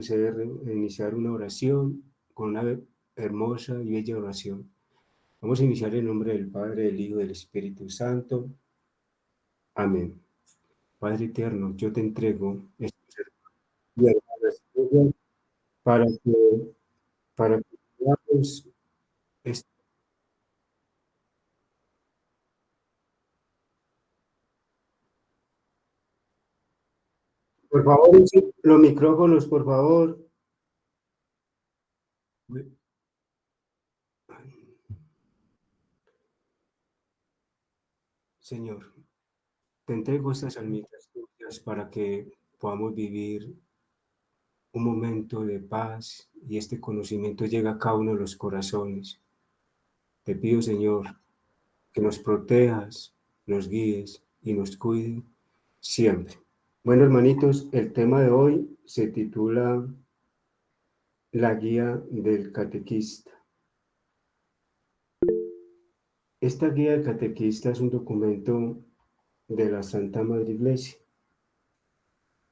iniciar una oración con una hermosa y bella oración. Vamos a iniciar en nombre del Padre, del Hijo y del Espíritu Santo. Amén. Padre eterno, yo te entrego estos hermanos y hermanas para que, para que podamos est- Por favor, los micrófonos, por favor. Señor, te entrego estas almitas tuyas para que podamos vivir un momento de paz y este conocimiento llegue a cada uno de los corazones. Te pido, Señor, que nos protejas, nos guíes y nos cuide siempre. Bueno, hermanitos, el tema de hoy se titula La guía del catequista. Esta guía del catequista es un documento de la Santa Madre Iglesia,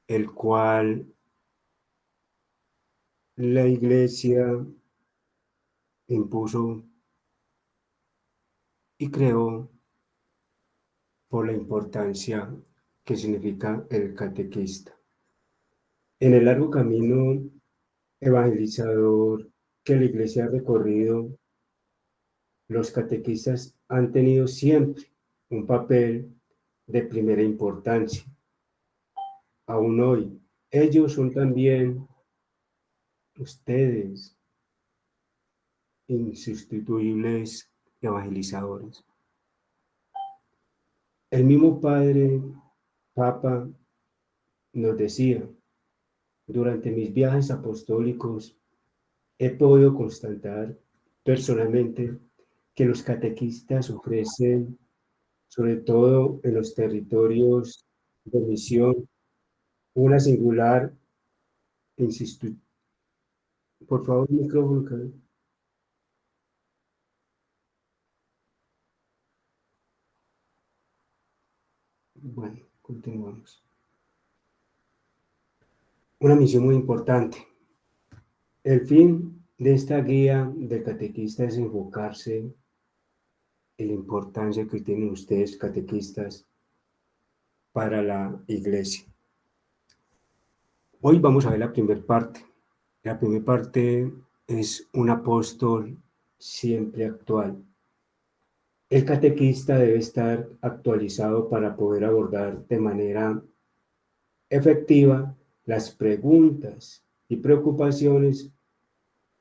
el cual la Iglesia impuso y creó por la importancia que significa el catequista. En el largo camino evangelizador que la Iglesia ha recorrido, los catequistas han tenido siempre un papel de primera importancia. Aún hoy, ellos son también ustedes insustituibles evangelizadores. El mismo Padre Papa nos decía, durante mis viajes apostólicos he podido constatar personalmente que los catequistas ofrecen, sobre todo en los territorios de misión, una singular, insisto, por favor, micrófono, bueno, continuamos. Una misión muy importante. El fin de esta guía del catequista es enfocarse en la importancia que tienen ustedes, catequistas, para la iglesia. Hoy vamos a ver la primera parte. La primera parte es un apóstol siempre actual. El catequista debe estar actualizado para poder abordar de manera efectiva las preguntas y preocupaciones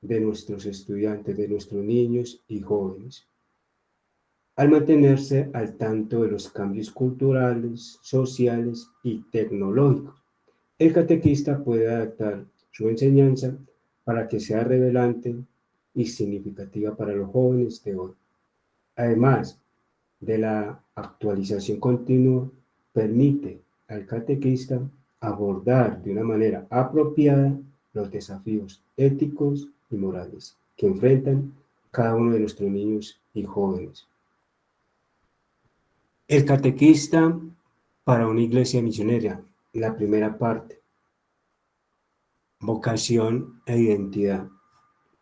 de nuestros estudiantes, de nuestros niños y jóvenes, al mantenerse al tanto de los cambios culturales, sociales y tecnológicos. El catequista puede adaptar su enseñanza para que sea relevante y significativa para los jóvenes de hoy. Además de la actualización continua, permite al catequista abordar de una manera apropiada los desafíos éticos y morales que enfrentan cada uno de nuestros niños y jóvenes. El catequista para una iglesia misionera, la primera parte, vocación e identidad.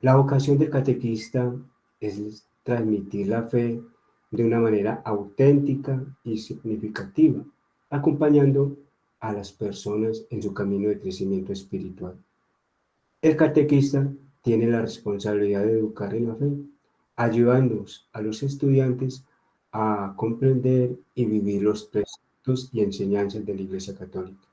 La vocación del catequista es transmitir la fe de una manera auténtica y significativa, acompañando a las personas en su camino de crecimiento espiritual. El catequista tiene la responsabilidad de educar en la fe, ayudando a los estudiantes a comprender y vivir los preceptos y enseñanzas de la Iglesia Católica.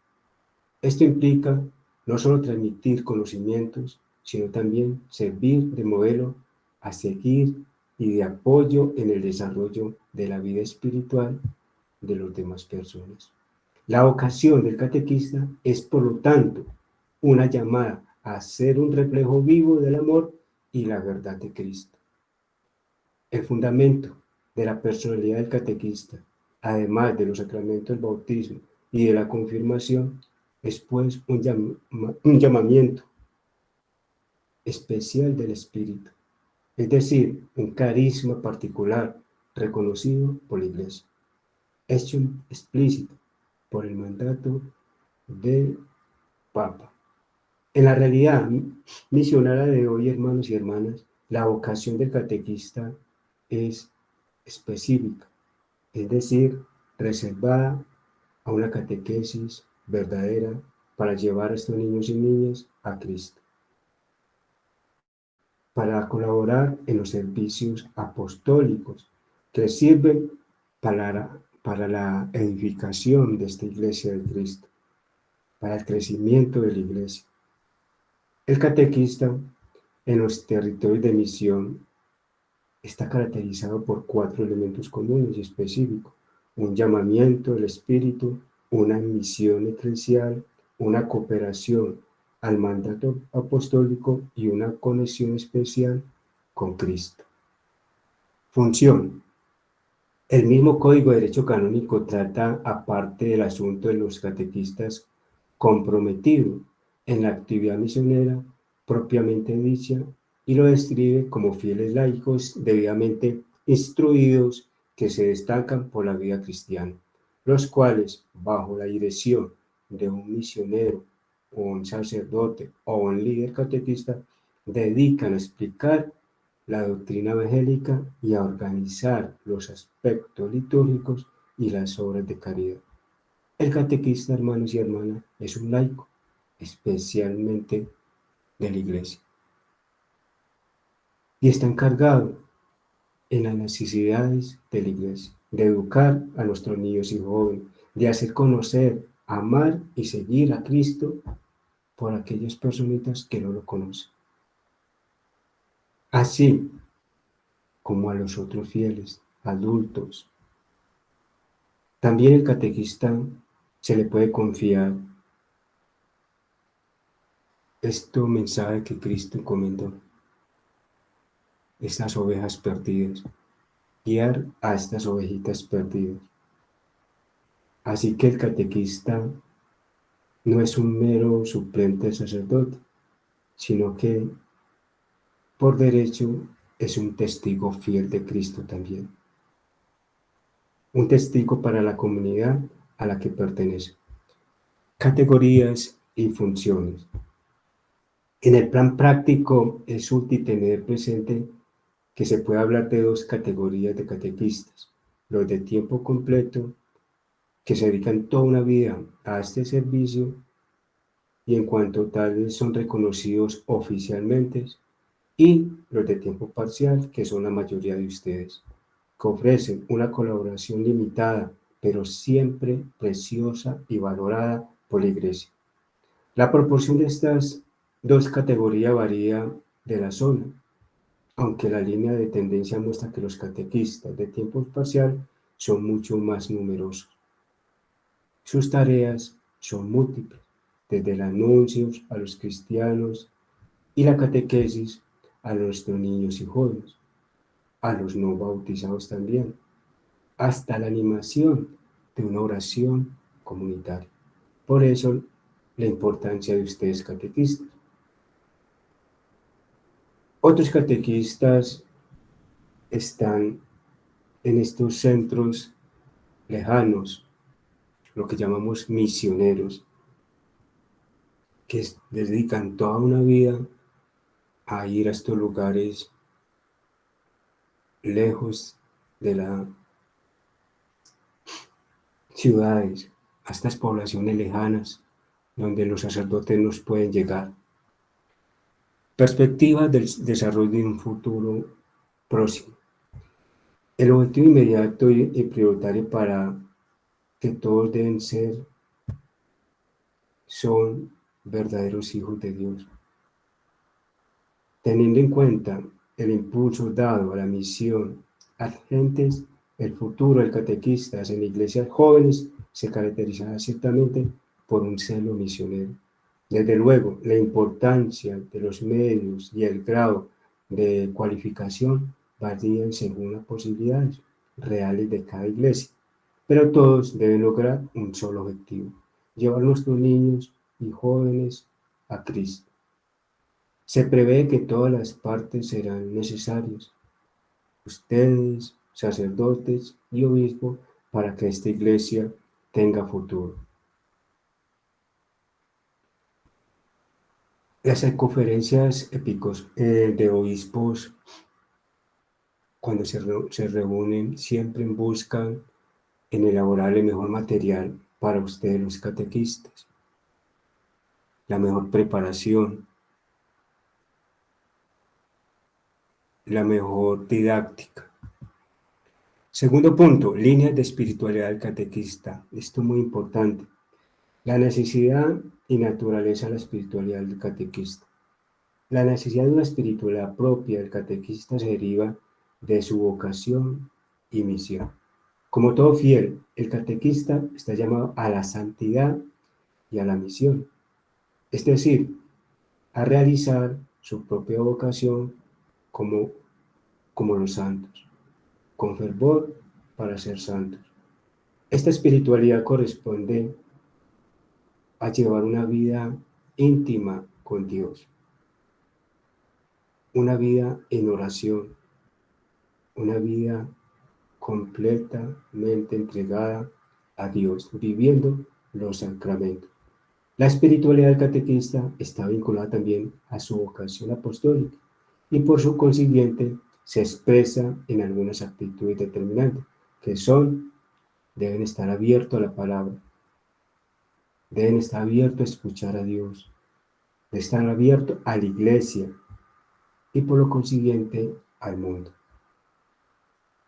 Esto implica no solo transmitir conocimientos, sino también servir de modelo a seguir y de apoyo en el desarrollo de la vida espiritual de las demás personas. La vocación del catequista es, por lo tanto, una llamada a ser un reflejo vivo del amor y la verdad de Cristo. El fundamento de la personalidad del catequista, además de los sacramentos del bautismo y de la confirmación, es pues un llamamiento especial del Espíritu, es decir, un carisma particular reconocido por la Iglesia, hecho explícito por el mandato del Papa. En la realidad misionera de hoy, hermanos y hermanas, la vocación del catequista es específica, es decir, reservada a una catequesis verdadera para llevar a estos niños y niñas a Cristo, para colaborar en los servicios apostólicos que sirven para la edificación de esta iglesia de Cristo, para el crecimiento de la iglesia. El catequista en los territorios de misión está caracterizado por 4 elementos comunes y específicos: un llamamiento del Espíritu, una misión eclesial, una cooperación al mandato apostólico y una conexión especial con Cristo. Función. El mismo Código de Derecho Canónico trata, aparte del asunto de los catequistas comprometidos en la actividad misionera propiamente dicha, y lo describe como fieles laicos debidamente instruidos que se destacan por la vida cristiana, los cuales, bajo la dirección de un misionero o un sacerdote o un líder catequista, dedican a explicar la doctrina evangélica y a organizar los aspectos litúrgicos y las obras de caridad. El catequista, hermanos y hermanas, es un laico, especialmente de la iglesia, y está encargado en las necesidades de la iglesia, de educar a nuestros niños y jóvenes, de hacer conocer, amar y seguir a Cristo por aquellas personitas que no lo conocen, así como a los otros fieles, adultos. También el catequista se le puede confiar este mensaje que Cristo encomendó, estas ovejas perdidas, guiar a estas ovejitas perdidas. Así que el catequista no es un mero suplente del sacerdote, sino que por derecho es un testigo fiel de Cristo también, un testigo para la comunidad a la que pertenece. Categorías y funciones. En el plan práctico es útil tener presente que se puede hablar de 2 categorías de catequistas: los de tiempo completo, que se dedican toda una vida a este servicio y en cuanto tales son reconocidos oficialmente, y los de tiempo parcial, que son la mayoría de ustedes, que ofrecen una colaboración limitada, pero siempre preciosa y valorada por la Iglesia. La proporción de estas 2 categorías varía de la zona, aunque la línea de tendencia muestra que los catequistas de tiempo parcial son mucho más numerosos. Sus tareas son múltiples, desde el anuncio a los cristianos y la catequesis a nuestros niños y jóvenes, a los no bautizados también, hasta la animación de una oración comunitaria. Por eso, la importancia de ustedes catequistas. Otros catequistas están en estos centros lejanos, lo que llamamos misioneros, que dedican toda una vida a ir a estos lugares lejos de las ciudades, a estas poblaciones lejanas, donde los sacerdotes nos pueden llegar. Perspectivas del desarrollo de un futuro próximo. El objetivo inmediato y prioritario para que todos deben ser son verdaderos hijos de Dios. Teniendo en cuenta el impulso dado a la misión a gentes, el futuro del catequistas en iglesias jóvenes se caracterizará ciertamente por un celo misionero. Desde luego, la importancia de los medios y el grado de cualificación varían según las posibilidades reales de cada iglesia, pero todos deben lograr un solo objetivo: llevar a nuestros niños y jóvenes a Cristo. Se prevé que todas las partes serán necesarias, ustedes, sacerdotes y obispos, para que esta iglesia tenga futuro. Las conferencias de obispos, cuando se reúnen, siempre buscan en elaborar el mejor material para ustedes los catequistas, la mejor preparación, la mejor didáctica. Segundo punto, líneas de espiritualidad del catequista. Esto es muy importante. La necesidad y naturaleza de la espiritualidad del catequista. La necesidad de una espiritualidad propia del catequista se deriva de su vocación y misión. Como todo fiel, el catequista está llamado a la santidad y a la misión, es decir, a realizar su propia vocación como, como los santos, con fervor para ser santos. Esta espiritualidad corresponde a llevar una vida íntima con Dios, una vida en oración, una vida completamente entregada a Dios, viviendo los sacramentos. La espiritualidad del catequista está vinculada también a su vocación apostólica y por su consiguiente se expresa en algunas actitudes determinantes, que son, deben estar abiertos a la palabra, deben estar abiertos a escuchar a Dios, deben estar abiertos a la iglesia y por lo consiguiente al mundo,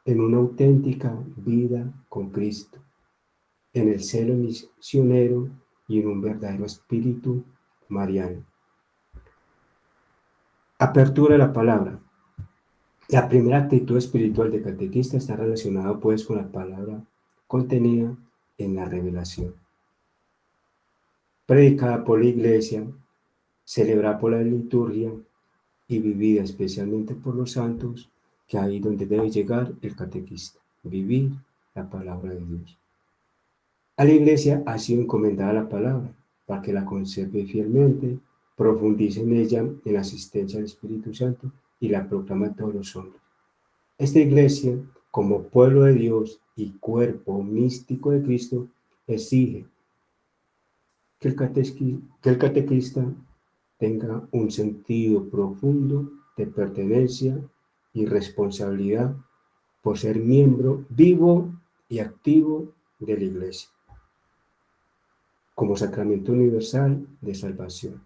en una auténtica vida con Cristo, en el celo misionero y en un verdadero espíritu mariano. Apertura de la palabra. La primera actitud espiritual del catequista está relacionada pues con la palabra contenida en la revelación, predicada por la iglesia, celebrada por la liturgia y vivida especialmente por los santos, que ahí donde debe llegar el catequista, vivir la palabra de Dios. A la iglesia ha sido encomendada la palabra para que la conserve fielmente, profundice en ella en la asistencia del Espíritu Santo y la proclama a todos los hombres. Esta iglesia, como pueblo de Dios y cuerpo místico de Cristo, exige que el catequista tenga un sentido profundo de pertenencia y responsabilidad por ser miembro vivo y activo de la iglesia, como sacramento universal de salvación.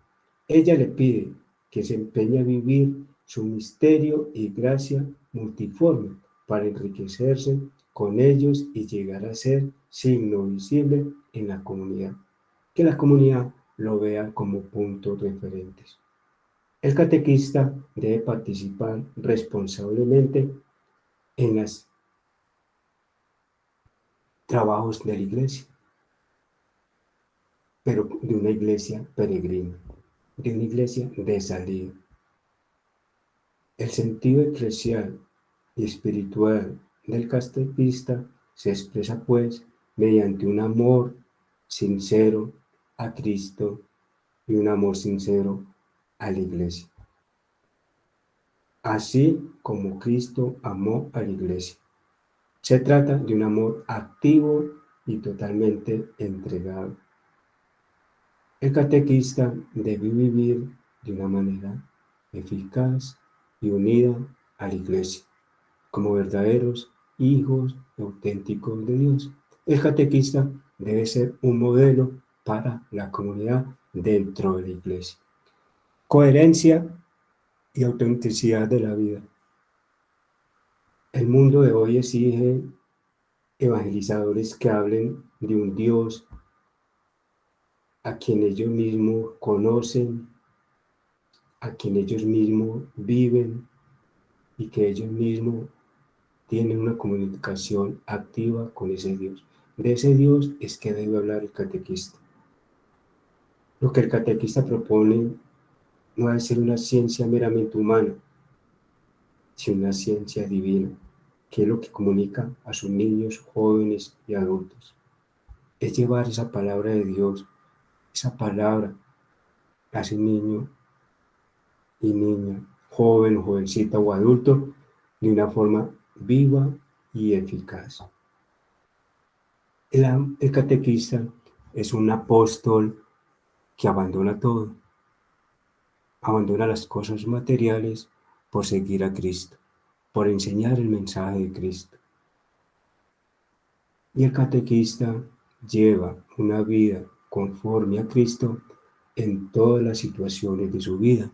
Ella le pide que se empeñe a vivir su misterio y gracia multiforme para enriquecerse con ellos y llegar a ser signo visible en la comunidad, que la comunidad lo vea como puntos referentes. El catequista debe participar responsablemente en los trabajos de la iglesia, pero de una iglesia peregrina, de una iglesia de salida. El sentido eclesial y espiritual del catequista se expresa pues mediante un amor sincero a Cristo y un amor sincero a la iglesia, así como Cristo amó a la iglesia. Se trata de un amor activo y totalmente entregado. El catequista debe vivir de una manera eficaz y unida a la iglesia, como verdaderos hijos auténticos de Dios. El catequista debe ser un modelo para la comunidad dentro de la iglesia. Coherencia y autenticidad de la vida. El mundo de hoy exige evangelizadores que hablen de un Dios a quien ellos mismos conocen, a quien ellos mismos viven y que ellos mismos tienen una comunicación activa con ese Dios. De ese Dios es que debe hablar el catequista. Lo que el catequista propone no debe ser una ciencia meramente humana, sino una ciencia divina, que es lo que comunica a sus niños, jóvenes y adultos. Es llevar esa palabra de Dios, esa palabra a ese niño y niña, joven, jovencita o adulto, de una forma viva y eficaz. El catequista es un apóstol que abandona todo abandona las cosas materiales por seguir a Cristo, por enseñar el mensaje de Cristo. Y el catequista lleva una vida conforme a Cristo en todas las situaciones de su vida,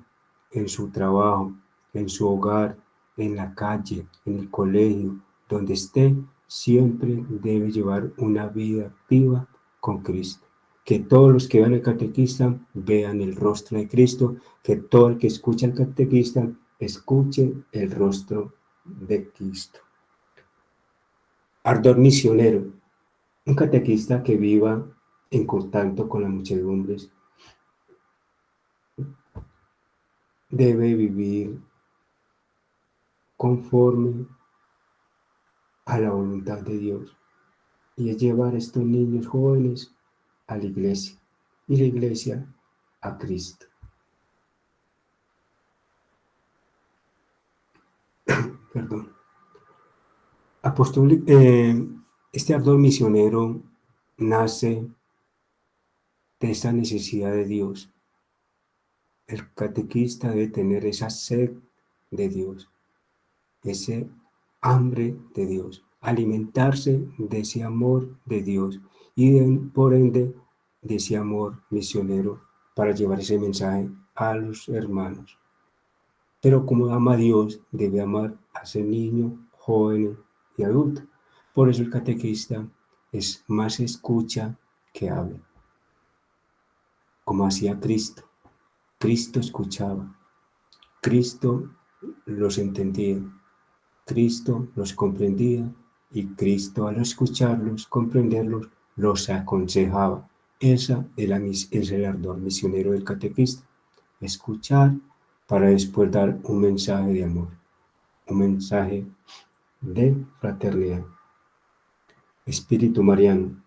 en su trabajo, en su hogar, en la calle, en el colegio, donde esté, siempre debe llevar una vida activa con Cristo. Que todos los que vean al catequista vean el rostro de Cristo, que todo el que escucha al catequista escuche el rostro de Cristo. Ardor misionero. Un catequista que viva en contacto con las muchedumbres debe vivir conforme a la voluntad de Dios y es llevar a estos niños jóvenes a la iglesia y la iglesia a Cristo. Perdón. Este ardor misionero nace de esa necesidad de Dios. El catequista debe tener esa sed de Dios, ese hambre de Dios, alimentarse de ese amor de Dios y por ende de ese amor misionero para llevar ese mensaje a los hermanos. Pero como ama a Dios, debe amar a ese niño, joven y adulto. Por eso el catequista es más escucha que habla, como hacía Cristo. Cristo escuchaba, Cristo los entendía, Cristo los comprendía y Cristo al escucharlos, comprenderlos, los aconsejaba. Esa es el ardor misionero del catequista, escuchar para después dar un mensaje de amor, un mensaje de fraternidad. Espíritu Mariano.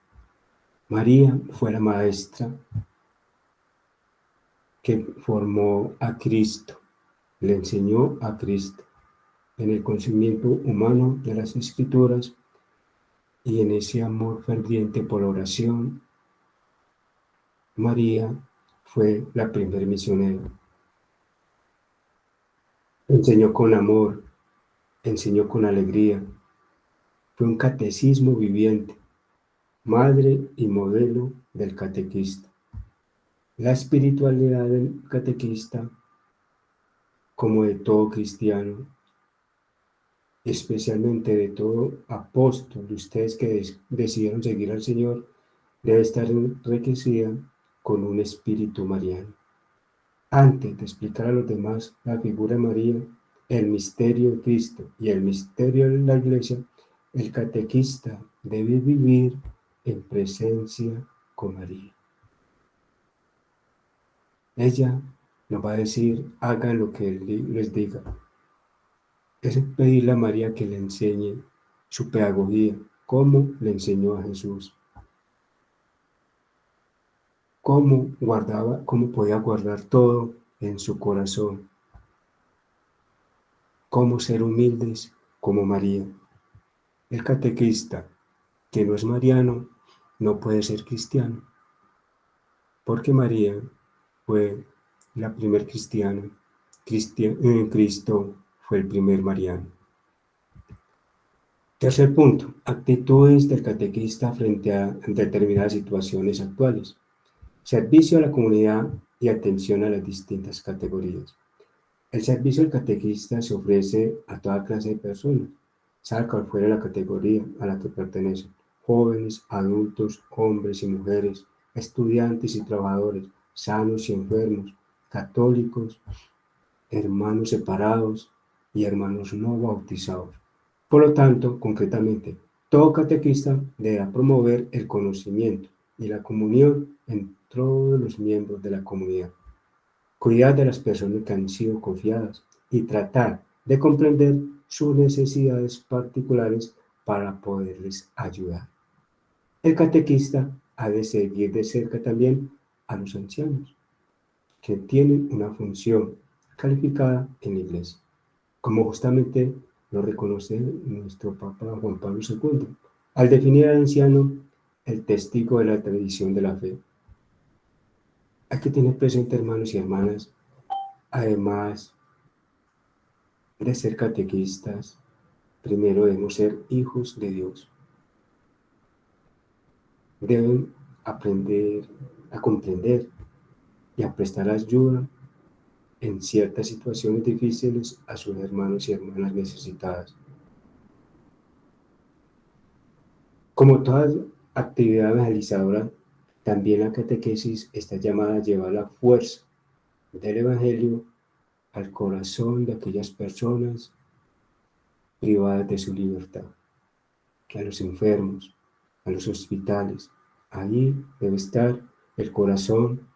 María fue la maestra que formó a Cristo, le enseñó a Cristo en el conocimiento humano de las Escrituras y en ese amor ferviente por la oración. María fue la primer misionera. Enseñó con amor, enseñó con alegría. Fue un catecismo viviente, madre y modelo del catequista. La espiritualidad del catequista, como de todo cristiano, especialmente de todo apóstol, de ustedes que decidieron seguir al Señor, debe estar enriquecida con un espíritu mariano. Antes de explicar a los demás la figura de María, el misterio de Cristo y el misterio de la Iglesia, el catequista debe vivir en presencia con María. Ella nos va a decir, hagan lo que Él les diga. Es pedirle a María que le enseñe su pedagogía, cómo le enseñó a Jesús, cómo podía guardar todo en su corazón, cómo ser humildes como María. El catequista que no es mariano no puede ser cristiano, porque María fue la primer cristiana, Cristo fue el primer mariano. Tercer punto, actitudes del catequista frente a determinadas situaciones actuales. Servicio a la comunidad y atención a las distintas categorías. El servicio del catequista se ofrece a toda clase de personas, sea cual fuera la categoría a la que pertenecen, jóvenes, adultos, hombres y mujeres, estudiantes y trabajadores, sanos y enfermos, católicos, hermanos separados y hermanos no bautizados. Por lo tanto, concretamente, todo catequista debe promover el conocimiento y la comunión en todos los miembros de la comunidad, cuidar de las personas que han sido confiadas y tratar de comprender sus necesidades particulares para poderles ayudar. El catequista ha de seguir de cerca también a los ancianos, que tienen una función calificada en la iglesia, como justamente lo reconoce nuestro Papa Juan Pablo II, al definir al anciano el testigo de la tradición de la fe. Hay que tener presente, hermanos y hermanas, Además de ser catequistas, primero debemos ser hijos de Dios. Deben aprender a comprender y a prestar ayuda en ciertas situaciones difíciles a sus hermanos y hermanas necesitadas. Como toda actividad evangelizadora, también la catequesis está llamada a llevar la fuerza del Evangelio al corazón de aquellas personas privadas de su libertad, que a los enfermos, a los hospitales. Allí debe estar el corazón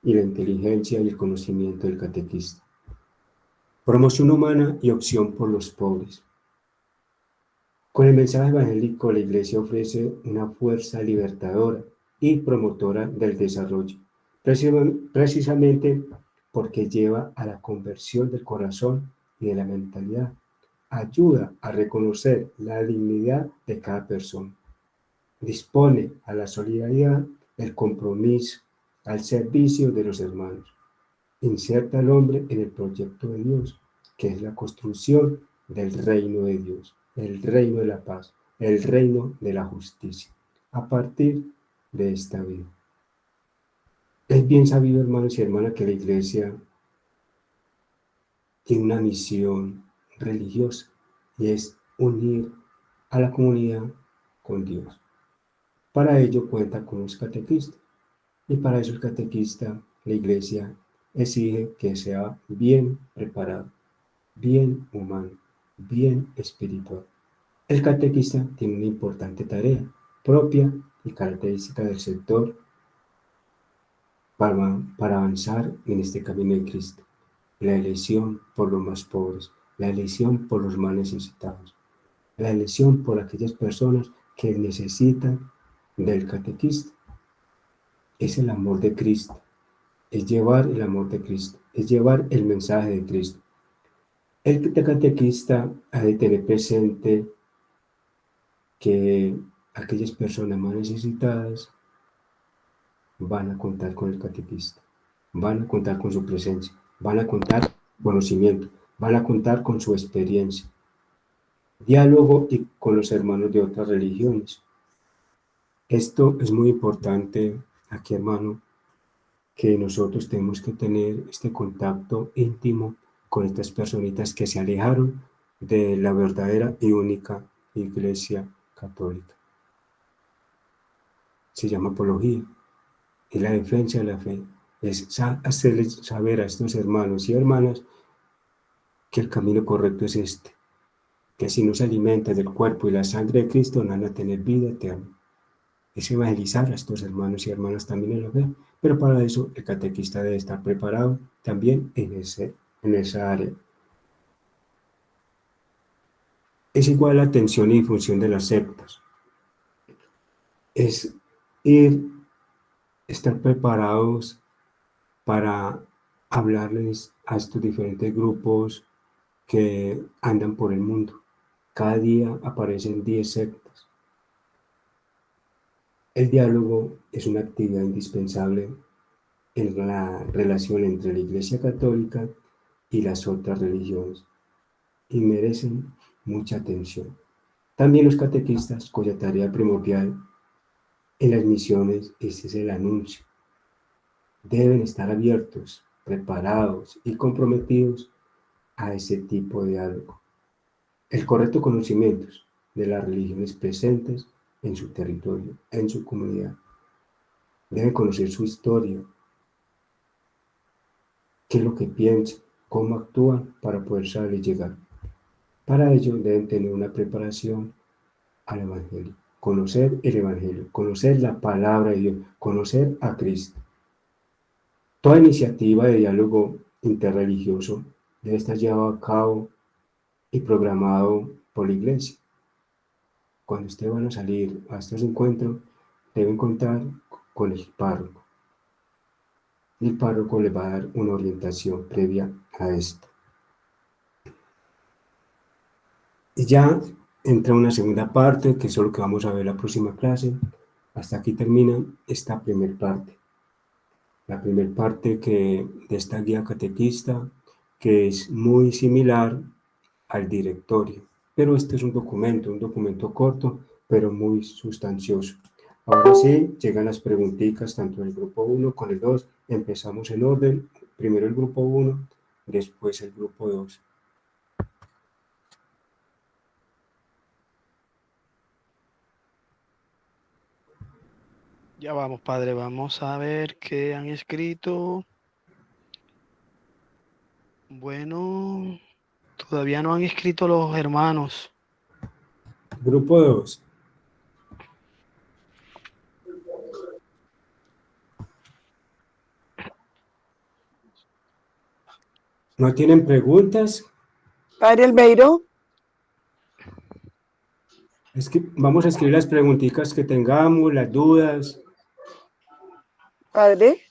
y la inteligencia y el conocimiento del catequista. Promoción humana y opción por los pobres. Con el mensaje evangélico, la Iglesia ofrece una fuerza libertadora y promotora del desarrollo, precisamente porque lleva a la conversión del corazón y de la mentalidad. Ayuda a reconocer la dignidad de cada persona. Dispone a la solidaridad, el compromiso, al servicio de los hermanos. Inserta al hombre en el proyecto de Dios, que es la construcción del reino de Dios, el reino de la paz, el reino de la justicia, a partir de esta vida. Es bien sabido, hermanos y hermanas, que la Iglesia tiene una misión religiosa y es unir a la comunidad con Dios. Para ello cuenta con los catequistas y para eso el catequista, la Iglesia exige que sea bien preparado, bien humano, bien espiritual. El catequista tiene una importante tarea propia y característica del sector para avanzar en este camino de Cristo. La elección por los más pobres, la elección por los más necesitados, la elección por aquellas personas que necesitan del catequista. Es el amor de Cristo, es llevar el amor de Cristo, es llevar el mensaje de Cristo. El catequista ha de tener presente que aquellas personas más necesitadas van a contar con el catequista, van a contar con su presencia, van a contar con conocimiento, van a contar con su experiencia, diálogo y con los hermanos de otras religiones. Esto es muy importante aquí, hermano, que nosotros tenemos que tener este contacto íntimo con estas personitas que se alejaron de la verdadera y única Iglesia Católica. Se llama apología, es la defensa de la fe, es hacerles saber a estos hermanos y hermanas que el camino correcto es este, que si no se alimentan del cuerpo y la sangre de Cristo no van a tener vida eterna. Es evangelizar a estos hermanos y hermanas también en la fe, pero para eso el catequista debe estar preparado también en esa área. Es igual la atención y difusión de las sectas. Es estar preparados para hablarles a estos diferentes grupos que andan por el mundo. Cada día aparecen 10 sectas. El diálogo es una actividad indispensable en la relación entre la Iglesia Católica y las otras religiones y merecen mucha atención. También los catequistas, cuya tarea primordial en las misiones es el anuncio, deben estar abiertos, preparados y comprometidos a ese tipo de diálogo. El correcto conocimiento de las religiones presentes en su territorio, en su comunidad. Deben conocer su historia, qué es lo que piensan, cómo actúan para poder saber y llegar. Para ello deben tener una preparación al Evangelio, conocer el Evangelio, conocer la palabra de Dios, conocer a Cristo. Toda iniciativa de diálogo interreligioso debe estar llevado a cabo y programado por la Iglesia. Cuando ustedes van a salir a estos encuentros, deben contar con el párroco. Y el párroco les va a dar una orientación previa a esto. Y ya entra una segunda parte, que es lo que vamos a ver en la próxima clase. Hasta aquí termina esta primera parte. la primera parte de esta guía catequista, que es muy similar al directorio. Pero este es un documento corto, pero muy sustancioso. Ahora sí, llegan las preguntitas, tanto el grupo uno con el 2. Empezamos en orden. Primero el grupo uno, después el grupo 2. Ya vamos, padre, vamos a ver qué han escrito. Bueno, todavía no han escrito los hermanos. Grupo 2. ¿No tienen preguntas? Padre Albeiro, Es que vamos a escribir las preguntitas que tengamos, las dudas. padre,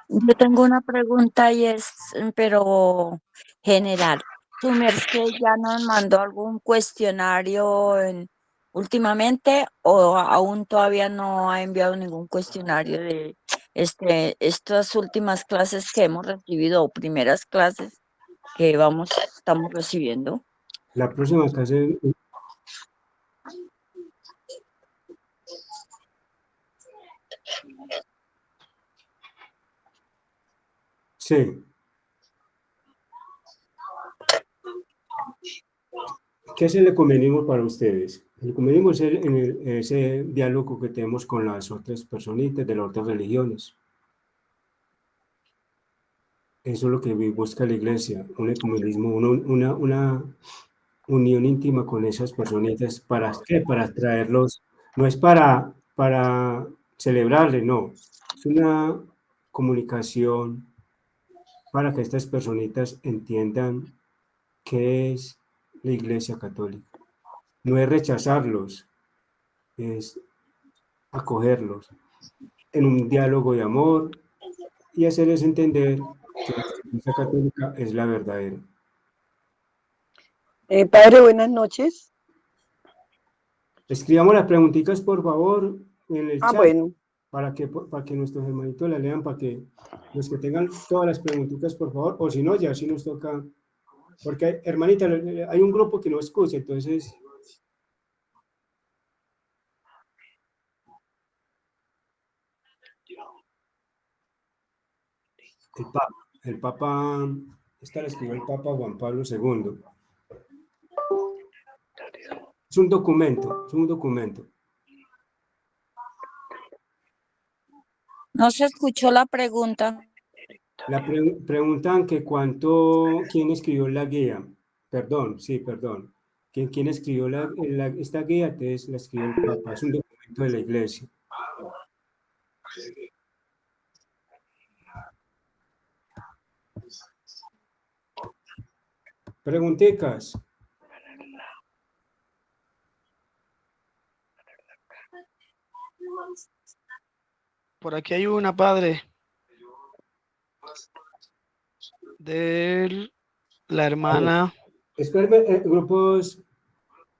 Yo tengo una pregunta y es, pero general. ¿Su merced ya nos mandó algún cuestionario últimamente o aún todavía no ha enviado ningún cuestionario de estas últimas clases que hemos recibido o primeras clases que estamos recibiendo? La próxima clase, sí. ¿Qué es el ecumenismo para ustedes? El ecumenismo es ese diálogo que tenemos con las otras personitas de las otras religiones. Eso es lo que busca la iglesia, un ecumenismo, una unión íntima con esas personitas. ¿Para qué? Para traerlos. No es para celebrarle, no. Es una comunicación para que estas personitas entiendan qué es la iglesia católica. No es rechazarlos, es acogerlos en un diálogo de amor y hacerles entender que la iglesia católica es la verdadera. padre, buenas noches. Escribamos las preguntitas, por favor, en el chat Bueno, para que nuestros hermanitos la lean, para que los que tengan todas las preguntitas, por favor, o si no, ya si nos toca, porque hermanita, hay un grupo que no escucha, entonces el Papa, esta la escribió el Papa Juan Pablo II. Es un documento, es un documento. No se escuchó la pregunta. Preguntan que quién escribió la guía. Perdón, sí, perdón. ¿Quién escribió esta guía? Entonces la escribió el Papa. Es un documento de la Iglesia. Preguntitas. Por aquí hay una, padre, de la A ver, hermana. espérame, grupos.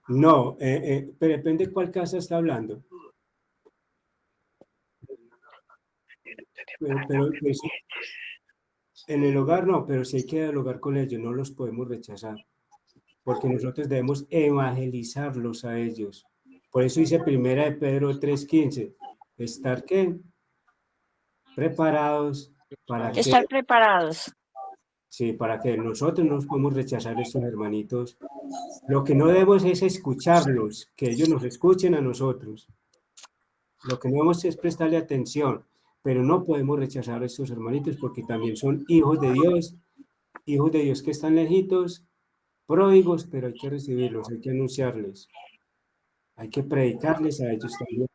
No, pero depende de cuál casa está hablando. Pero sí, en el hogar no, pero si hay que dialogar con ellos, no los podemos rechazar, porque nosotros debemos evangelizarlos a ellos. Por eso dice primera de Pedro 3:15, estar qué, preparados para que, Estar preparados. sí, para que nosotros no podemos rechazar a estos hermanitos. Lo que no debemos es escucharlos, que ellos nos escuchen a nosotros. Lo que no debemos es prestarle atención, pero no podemos rechazar a estos hermanitos porque también son hijos de Dios que están lejitos, pródigos, pero hay que recibirlos, hay que anunciarles, hay que predicarles a ellos también.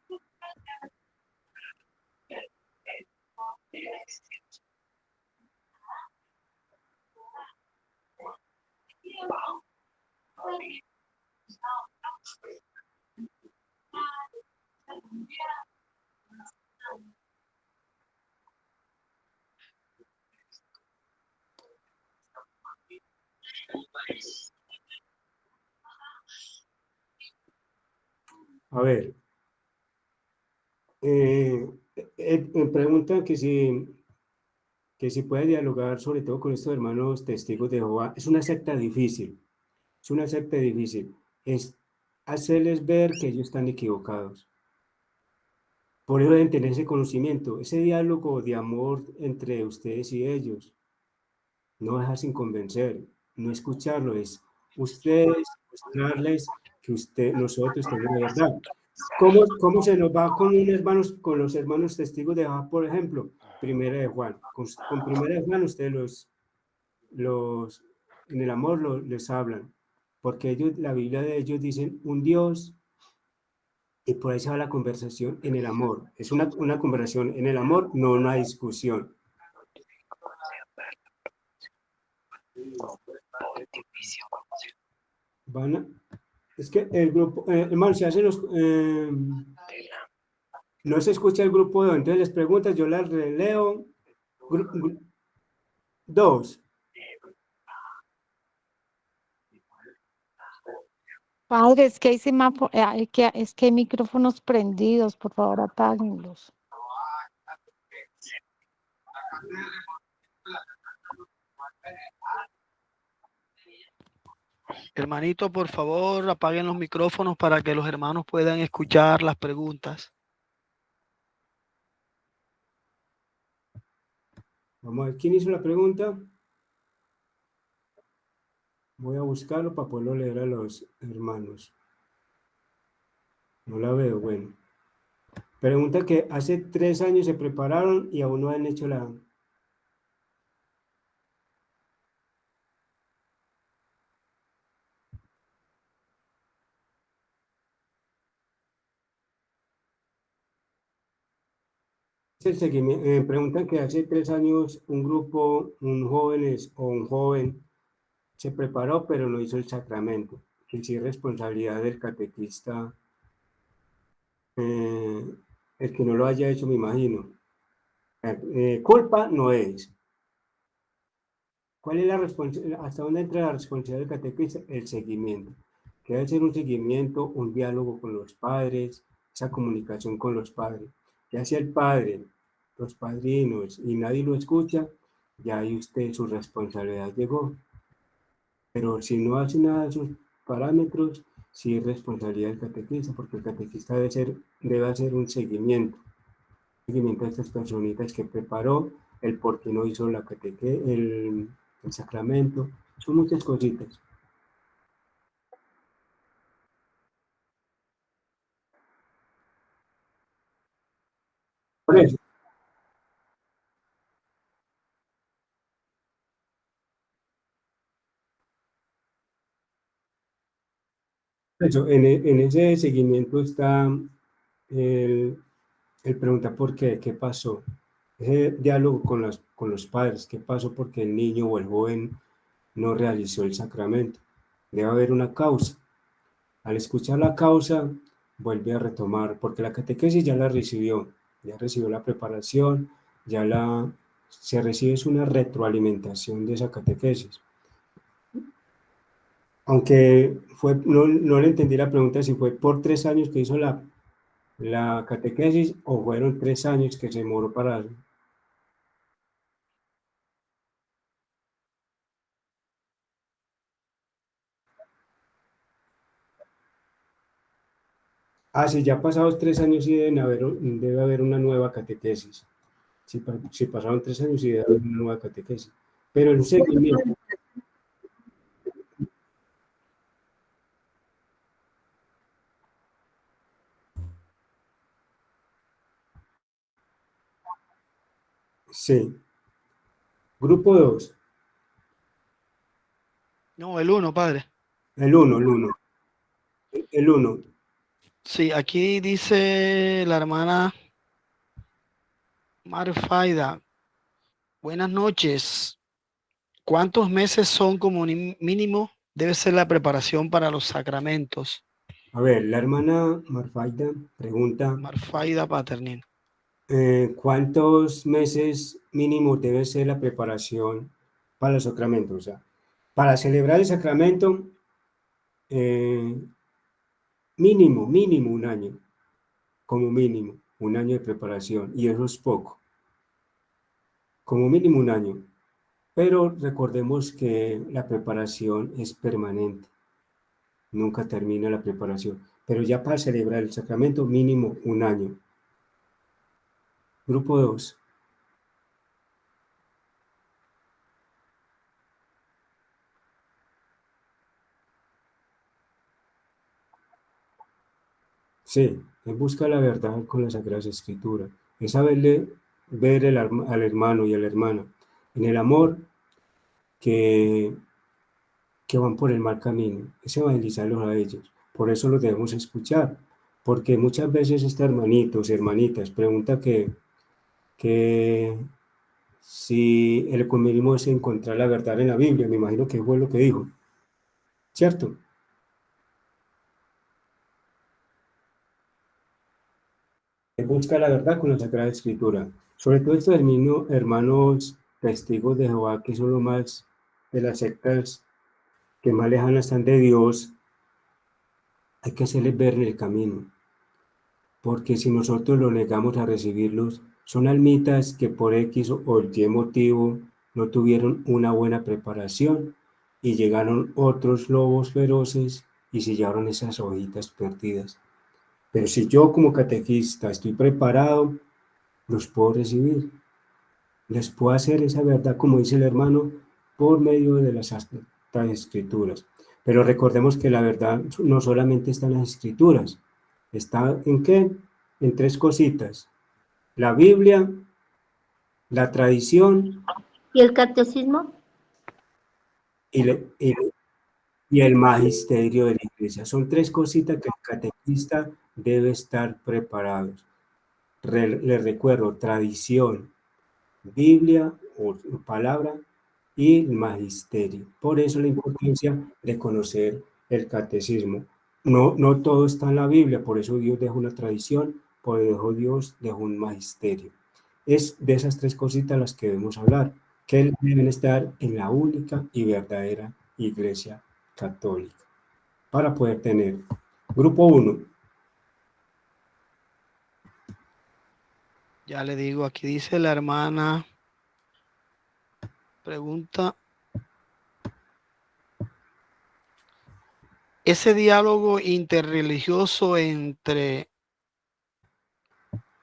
A ver, preguntan que si puede dialogar sobre todo con estos hermanos testigos de Jehová. Es una secta difícil, es una secta difícil. Es hacerles ver que ellos están equivocados. Por eso deben tener ese conocimiento, ese diálogo de amor entre ustedes y ellos. No dejar sin convencer, no escucharlo, es ustedes mostrarles que nosotros tenemos la verdad. ¿Cómo se nos va con los hermanos testigos de Jehová, por ejemplo? Primera de Juan. Con Primera de Juan ustedes en el amor les hablan, porque ellos, la Biblia de ellos dicen un Dios, y por ahí se va la conversación en el amor. Es una conversación en el amor, no una discusión. Es que el grupo, hermano, si hacen no se escucha el grupo 2, entonces les preguntas, yo las releo. 2. Padre, es que es que hay micrófonos prendidos, por favor, apáguenlos. Hermanito, por favor, apaguen los micrófonos para que los hermanos puedan escuchar las preguntas. Vamos a ver, ¿quién hizo la pregunta? Voy a buscarlo para poderlo leer a los hermanos. No la veo, bueno. Pregunta que hace 3 años se prepararon y aún no han hecho la... El seguimiento, preguntan que hace 3 años un joven se preparó pero no hizo el sacramento, que sí es responsabilidad del catequista, el que no lo haya hecho, me imagino. Culpa no es. ¿Cuál es la responsabilidad? ¿Hasta dónde entra la responsabilidad del catequista? El seguimiento. Que debe ser un seguimiento, un diálogo con los padres, esa comunicación con los padres. Ya sea el padre, los padrinos y nadie lo escucha, ya ahí usted su responsabilidad llegó. Pero si no hace nada de sus parámetros, sí es responsabilidad del catequista, porque el catequista debe hacer un seguimiento a estas personitas que preparó, el por qué no hizo el sacramento, son muchas cositas. Por eso, en ese seguimiento está el preguntar por qué pasó, ese diálogo con los padres, qué pasó porque el niño o el joven no realizó el sacramento. Debe haber una causa. Al escuchar la causa, vuelve a retomar, porque la catequesis ya recibió la preparación, se recibe es una retroalimentación de esa catequesis. Aunque no le entendí la pregunta si fue por 3 años que hizo la catequesis o fueron 3 años que se demoró para... Si ya pasados 3 años sí debe haber una nueva catequesis. Si pasaron 3 años sí debe haber una nueva catequesis. Pero el seguimiento... Sí. Grupo 2. No, el 1, padre. El 1. El 1. Sí, aquí dice la hermana Marfaida. Buenas noches. ¿Cuántos meses son como mínimo debe ser la preparación para los sacramentos? A ver, la hermana Marfaida pregunta, Marfaida Paternina. ¿cuántos meses mínimo debe ser la preparación para el sacramento? O sea, para celebrar el sacramento, mínimo un año, como mínimo, un año de preparación, y eso es poco, como mínimo un año. Pero recordemos que la preparación es permanente, nunca termina la preparación, pero ya para celebrar el sacramento mínimo un año. Grupo 2. Sí, es buscar la verdad con las Sagradas Escrituras, es saberle ver al hermano y a la hermana en el amor que, que van por el mal camino, es evangelizarlos a ellos. Por eso los debemos escuchar, porque muchas veces estos hermanitos, hermanitas, pregunta que si el ecumenismo es encontrar la verdad en la Biblia, me imagino que fue lo que dijo, ¿cierto? Busca la verdad con la Sagrada Escritura. Sobre todo estos hermanos testigos de Jehová, que son lo más de las sectas que más lejanas están de Dios, hay que hacerles ver en el camino, porque si nosotros lo negamos a recibirlos, son almitas que por X o Y motivo no tuvieron una buena preparación y llegaron otros lobos feroces y sellaron esas hojitas perdidas. Pero si yo como catequista estoy preparado, los puedo recibir, les puedo hacer esa verdad, como dice el hermano, por medio de las escrituras. Pero recordemos que la verdad no solamente está en las escrituras, está ¿en qué? En tres cositas: la Biblia, la tradición ¿Y el catecismo? y, y el magisterio de la iglesia. Son tres cositas que el catequista debe estar preparado. Les recuerdo: tradición, Biblia o palabra y magisterio. Por eso la importancia de conocer el catecismo. No todo está en la Biblia, por eso Dios dejó una tradición, por eso Dios dejó un magisterio. Es de esas tres cositas las que debemos hablar, que deben estar en la única y verdadera Iglesia Católica, para poder tener. Grupo 1. Ya le digo, aquí dice la hermana, pregunta, ese diálogo interreligioso ¿qué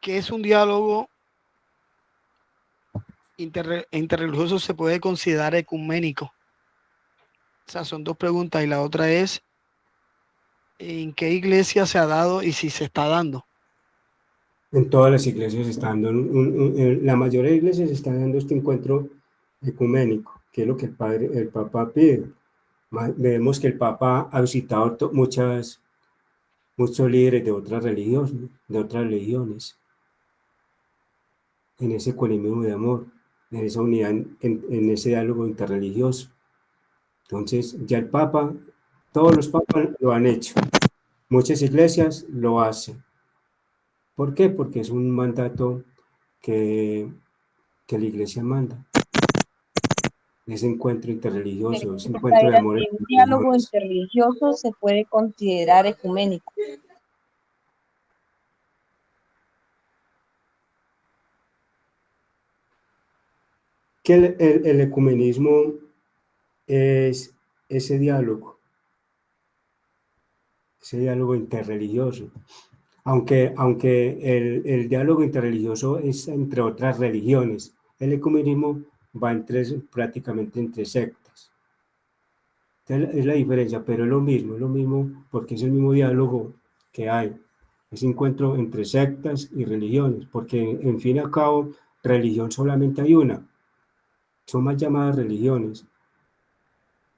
es un diálogo interreligioso? ¿Se puede considerar ecuménico? O sea, son dos preguntas y la otra es, ¿en qué iglesia se ha dado y si se está dando? En todas las iglesias están dando, en la mayoría de iglesias están dando este encuentro ecuménico, que es lo que el Papa pide. Vemos que el Papa ha visitado muchos líderes de otras religiones, en ese ecumenismo de amor, en esa unidad, en ese diálogo interreligioso. Entonces, ya el Papa, todos los papas lo han hecho, muchas iglesias lo hacen. ¿Por qué? Porque es un mandato que, que la iglesia manda. Ese encuentro interreligioso, ese encuentro de amor Un entre diálogo religiones. interreligioso se puede considerar ecuménico. Que el ecumenismo es ese diálogo interreligioso. Aunque el diálogo interreligioso es entre otras religiones, el ecumenismo va prácticamente entre sectas. Es la diferencia, pero es lo mismo porque es el mismo diálogo que hay, ese encuentro entre sectas y religiones, porque en fin y al cabo, religión solamente hay una, son más llamadas religiones,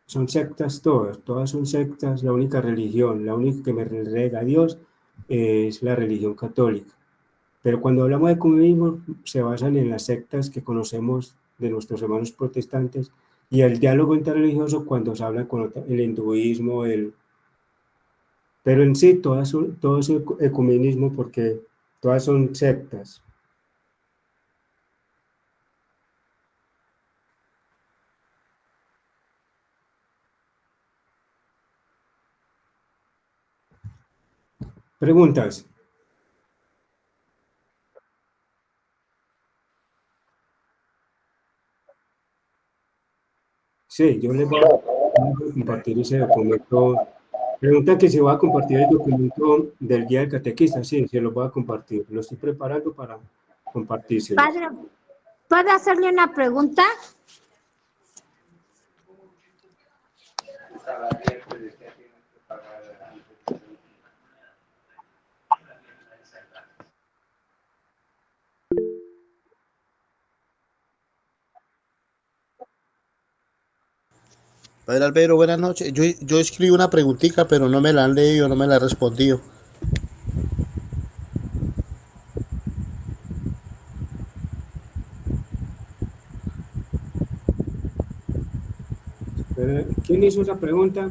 son sectas todas son sectas, la única religión, la única que me rega a Dios es la religión católica. Pero cuando hablamos de comunismo, se basan en las sectas que conocemos de nuestros hermanos protestantes y el diálogo interreligioso cuando se habla con el hinduismo, pero en sí todo es ecumenismo porque todas son sectas. Preguntas. Sí, yo les voy a compartir ese documento. Pregunta que si va a compartir el documento del guía del catequista. Sí, se lo voy a compartir. Lo estoy preparando para compartírselo. Padre, ¿puedo hacerle una pregunta? Padre Albeiro, buenas noches. Yo escribí una preguntita, pero no me la han leído, no me la han respondido. ¿Quién hizo esa pregunta?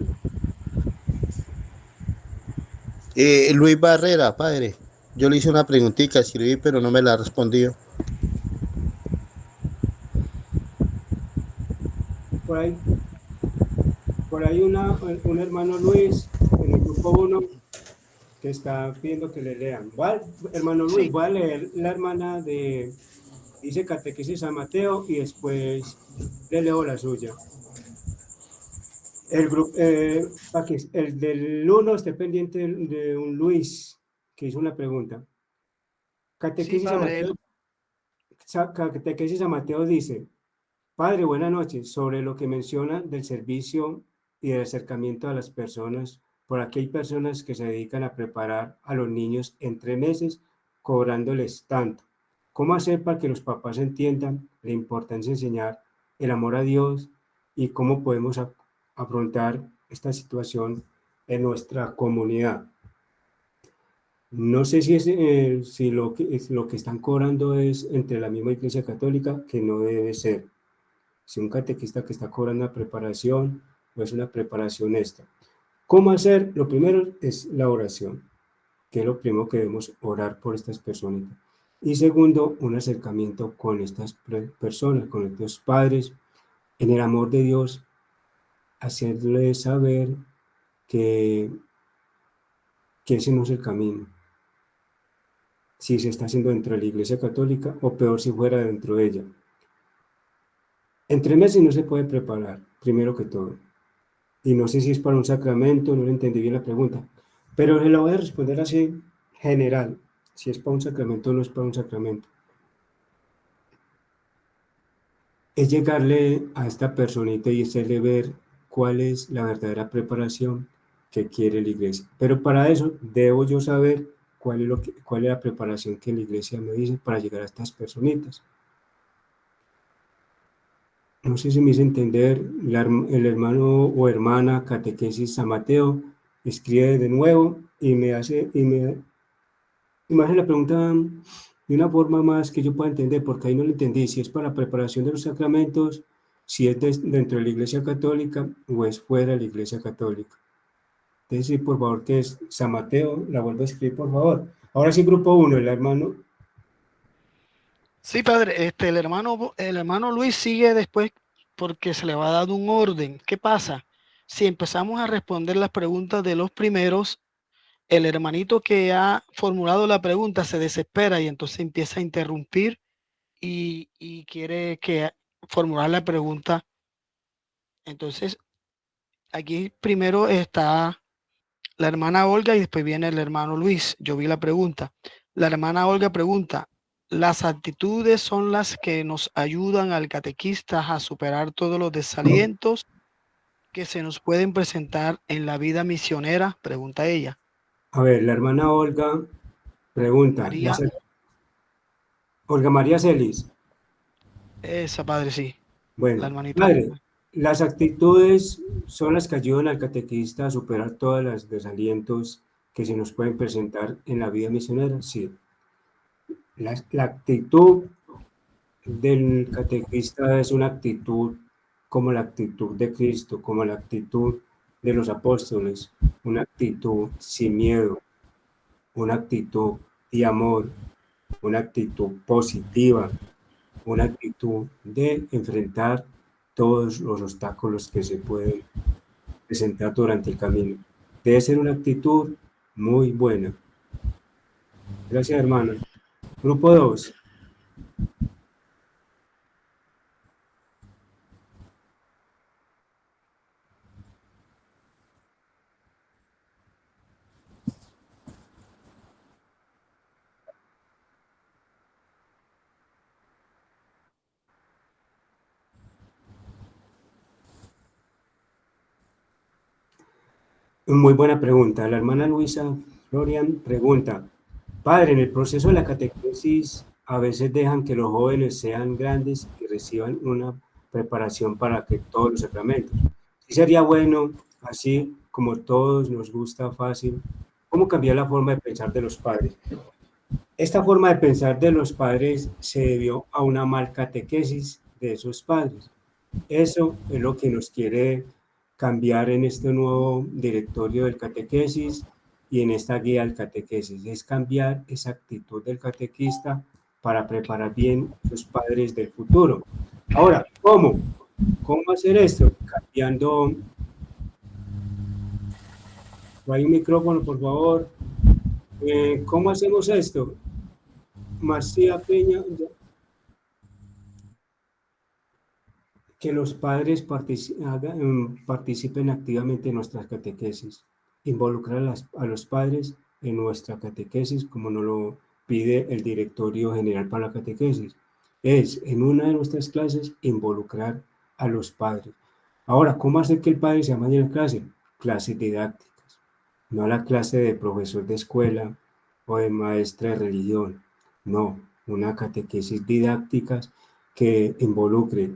Luis Barrera, padre. Yo le hice una preguntita, escribí, pero no me la ha respondido. Por ahí un hermano Luis en el grupo 1 que está pidiendo que le lean. Hermano Luis, Sí. voy a leer la hermana dice Catequesis San Mateo y después le leo la suya. El grupo, para que el del 1 esté pendiente de un Luis que hizo una pregunta. Catequesis San padre, Mateo, Catequesis San Mateo dice: Padre, buenas noches. Sobre lo que menciona del servicio y del acercamiento a las personas, por aquí hay personas que se dedican a preparar a los niños en 3 meses, cobrándoles tanto. ¿Cómo hacer para que los papás entiendan la importancia de enseñar el amor a Dios y cómo podemos afrontar esta situación en nuestra comunidad? No sé si lo que están cobrando es entre la misma Iglesia Católica, que no debe ser. Si un catequista que está cobrando una preparación, o es una preparación extra. ¿Cómo hacer? Lo primero es la oración, que es lo primero que debemos orar por estas personas. Y segundo, un acercamiento con estas personas, con estos padres, en el amor de Dios, hacerles saber que ese no es el camino. Si se está haciendo dentro de la Iglesia Católica, o peor si fuera dentro de ella. En 3 meses no se puede preparar, primero que todo. Y no sé si es para un sacramento, no le entendí bien la pregunta, pero se la voy a responder así, general, si es para un sacramento o no es para un sacramento. Es llegarle a esta personita y hacerle ver cuál es la verdadera preparación que quiere la iglesia. Pero para eso debo yo saber cuál es la preparación que la iglesia me dice para llegar a estas personitas. No sé si me hice entender, el hermano o hermana Catequesis San Mateo escribe de nuevo y me hace la pregunta de una forma más que yo pueda entender, porque ahí no lo entendí, si es para la preparación de los sacramentos, si es dentro de la Iglesia Católica o es fuera de la Iglesia Católica. Entonces, sí, por favor, que es San Mateo, la vuelvo a escribir, por favor. Ahora sí, grupo 1, el hermano. Sí, padre, el hermano Luis sigue después porque se le va a dar un orden. ¿Qué pasa? Si empezamos a responder las preguntas de los primeros, el hermanito que ha formulado la pregunta se desespera y entonces empieza a interrumpir y quiere formular la pregunta. Entonces, aquí primero está la hermana Olga y después viene el hermano Luis. Yo vi la pregunta. La hermana Olga pregunta: ¿las actitudes son las que nos ayudan al catequista a superar todos los desalientos que se nos pueden presentar en la vida misionera? Pregunta ella. A ver, la hermana Olga pregunta. María. Olga María Celis. Esa, padre, sí. Bueno, La hermanita. padre, las actitudes son las que ayudan al catequista a superar todos los desalientos que se nos pueden presentar en la vida misionera. Sí. La actitud del catequista es una actitud como la actitud de Cristo, como la actitud de los apóstoles, una actitud sin miedo, una actitud de amor, una actitud positiva, una actitud de enfrentar todos los obstáculos que se pueden presentar durante el camino. Debe ser una actitud muy buena. Gracias, hermana. Grupo 2. Muy buena pregunta. La hermana Luisa Florian pregunta, padre, en el proceso de la catequesis a veces dejan que los jóvenes sean grandes y reciban una preparación para que todos los sacramentos. Sí sería bueno, así como todos nos gusta fácil, ¿cómo cambiar la forma de pensar de los padres? Esta forma de pensar de los padres se debió a una mal catequesis de esos padres. Eso es lo que nos quiere cambiar en este nuevo directorio del catequesis y en esta guía del catequesis. Es cambiar esa actitud del catequista para preparar bien los padres del futuro. Ahora, ¿cómo? ¿Cómo hacer esto? Cambiando... ¿Hay un micrófono, por favor? ¿Cómo hacemos esto? Marcia Peña... Que los padres participen activamente en nuestras catequesis, involucrar a los padres en nuestra catequesis, como nos lo pide el Directorio General para la Catequesis. Es, en una de nuestras clases, involucrar a los padres. Ahora, ¿cómo hacer que el padre se amañe en la clase? Clases didácticas, no la clase de profesor de escuela o de maestra de religión, no, una catequesis didácticas que involucre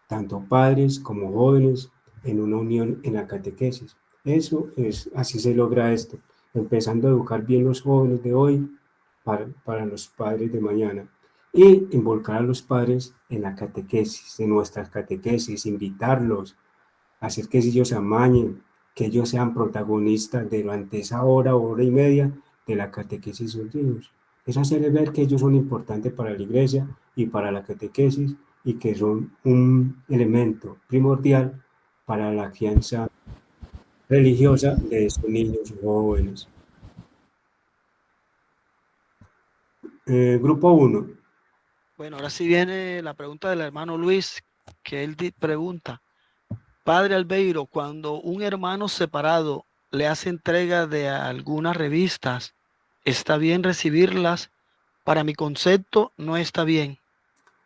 tanto padres como jóvenes en una unión en la catequesis. Eso es, así se logra esto, empezando a educar bien los jóvenes de hoy para los padres de mañana y involucrar a los padres en la catequesis, en nuestras catequesis, invitarlos, hacer que ellos se amañen, que ellos sean protagonistas durante esa hora o hora y media de la catequesis de los niños. Es hacerles ver que ellos son importantes para la iglesia y para la catequesis y que son un elemento primordial para la crianza religiosa de esos niños jóvenes. Grupo 1. Bueno, ahora sí viene la pregunta del hermano Luis, que él pregunta, Padre Albeiro, cuando un hermano separado le hace entrega de algunas revistas, ¿está bien recibirlas? Para mi concepto, no está bien.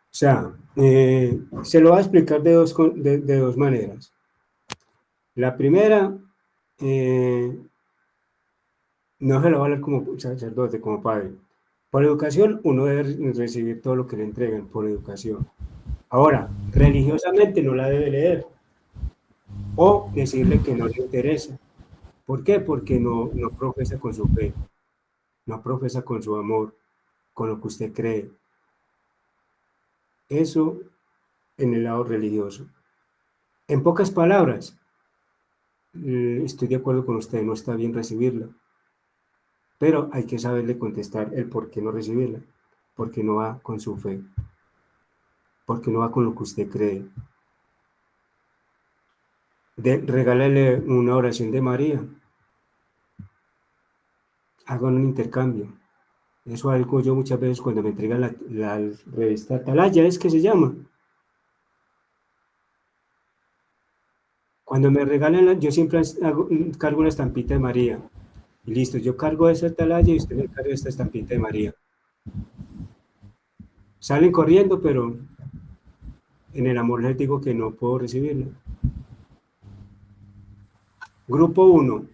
O sea, se lo voy a explicar de dos maneras. La primera, no se lo va a hablar como sacerdote, como padre. Por educación, uno debe recibir todo lo que le entregan por educación. Ahora, religiosamente no la debe leer o decirle que no le interesa. ¿Por qué? Porque no profesa con su fe, no profesa con su amor, con lo que usted cree. Eso en el lado religioso. En pocas palabras, estoy de acuerdo con usted, no está bien recibirla, pero hay que saberle contestar el por qué no recibirla, porque no va con su fe, porque no va con lo que usted cree. Regálale una oración de María, hagan un intercambio. Eso hago yo muchas veces cuando me entregan la revista Atalaya, es que se llama. Cuando me regalan, yo siempre cargo una estampita de María. Y listo, yo cargo esa Atalaya y usted me carga esta estampita de María. Salen corriendo, pero en el amor les digo que no puedo recibirla. Grupo 1.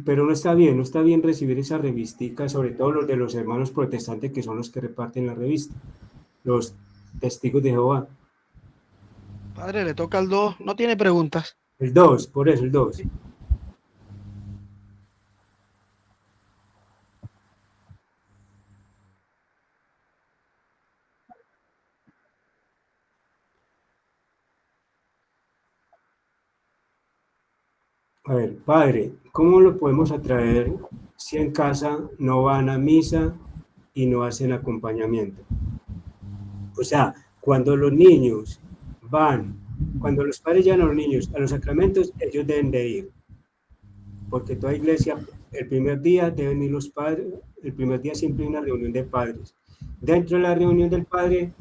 Pero no está bien recibir esa revistica, sobre todo los de los hermanos protestantes que son los que reparten la revista, los testigos de Jehová. Padre, le toca al 2, no tiene preguntas. El 2, por eso el 2. A ver, padre, ¿cómo lo podemos atraer si en casa no van a misa y no hacen acompañamiento? O sea, cuando los niños cuando los padres llevan a los niños a los sacramentos, ellos deben de ir, porque toda iglesia el primer día deben ir los padres, el primer día siempre hay una reunión de padres. Dentro de la reunión del padre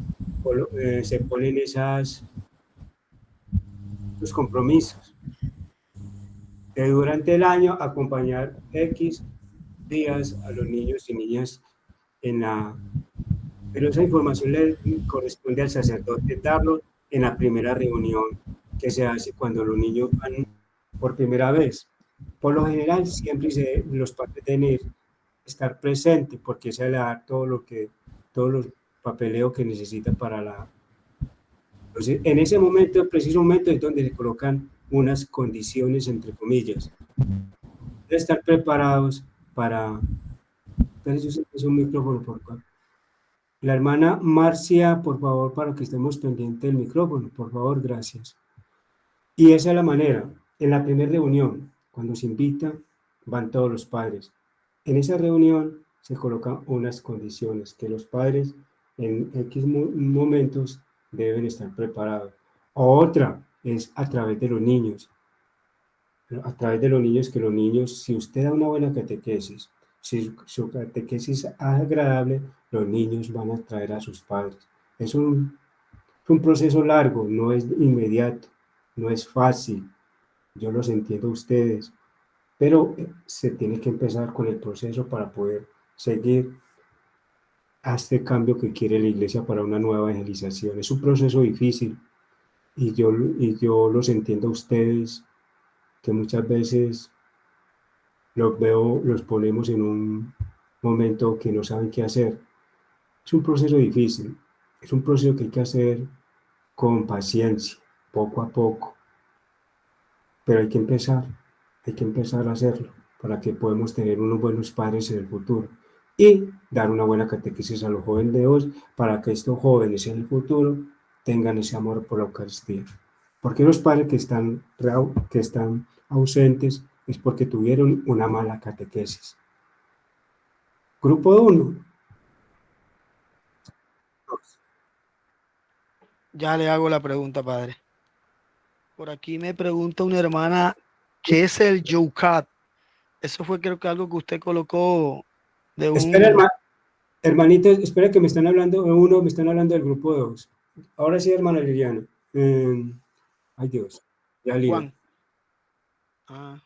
se ponen los compromisos de durante el año acompañar X días a los niños y niñas pero esa información le corresponde al sacerdote darlo en la primera reunión que se hace cuando los niños van por primera vez. Por lo general, siempre los padres deben estar presentes porque se le da todos los papeleos que necesitan para la... Entonces, en ese momento, preciso momento, es donde se colocan unas condiciones, entre comillas, de estar preparados para... Pero eso es un micrófono, por favor. La hermana Marcia, por favor, para que estemos pendientes del micrófono, por favor, gracias. Y esa es la manera. En la primera reunión, cuando se invita, van todos los padres. En esa reunión se colocan unas condiciones que los padres en X momentos deben estar preparados. Otra es a través de los niños. A través de los niños, que los niños, si usted da una buena catequesis, si su catequesis es agradable, los niños van a traer a sus padres. Es un proceso largo, no es inmediato, no es fácil. Yo los entiendo a ustedes, pero se tiene que empezar con el proceso para poder seguir a este cambio que quiere la Iglesia para una nueva evangelización. Es un proceso difícil y yo los entiendo a ustedes, que muchas veces los ponemos en un momento que no saben qué hacer. Es un proceso difícil, es un proceso que hay que hacer con paciencia, poco a poco, pero hay que empezar a hacerlo para que podamos tener unos buenos padres en el futuro y dar una buena catequesis a los jóvenes de hoy para que estos jóvenes en el futuro tengan ese amor por la Eucaristía. Porque los padres que están ausentes es porque tuvieron una mala catequesis. Grupo 1. Ya le hago la pregunta, padre. Por aquí me pregunta una hermana, ¿qué es el Yucat? Eso fue, creo que algo que usted colocó de un... Espera, hermanitos, espera, que me están hablando del grupo 2. Ahora sí, hermana Liliana. Ay, Dios. Ya, Juan. Ah.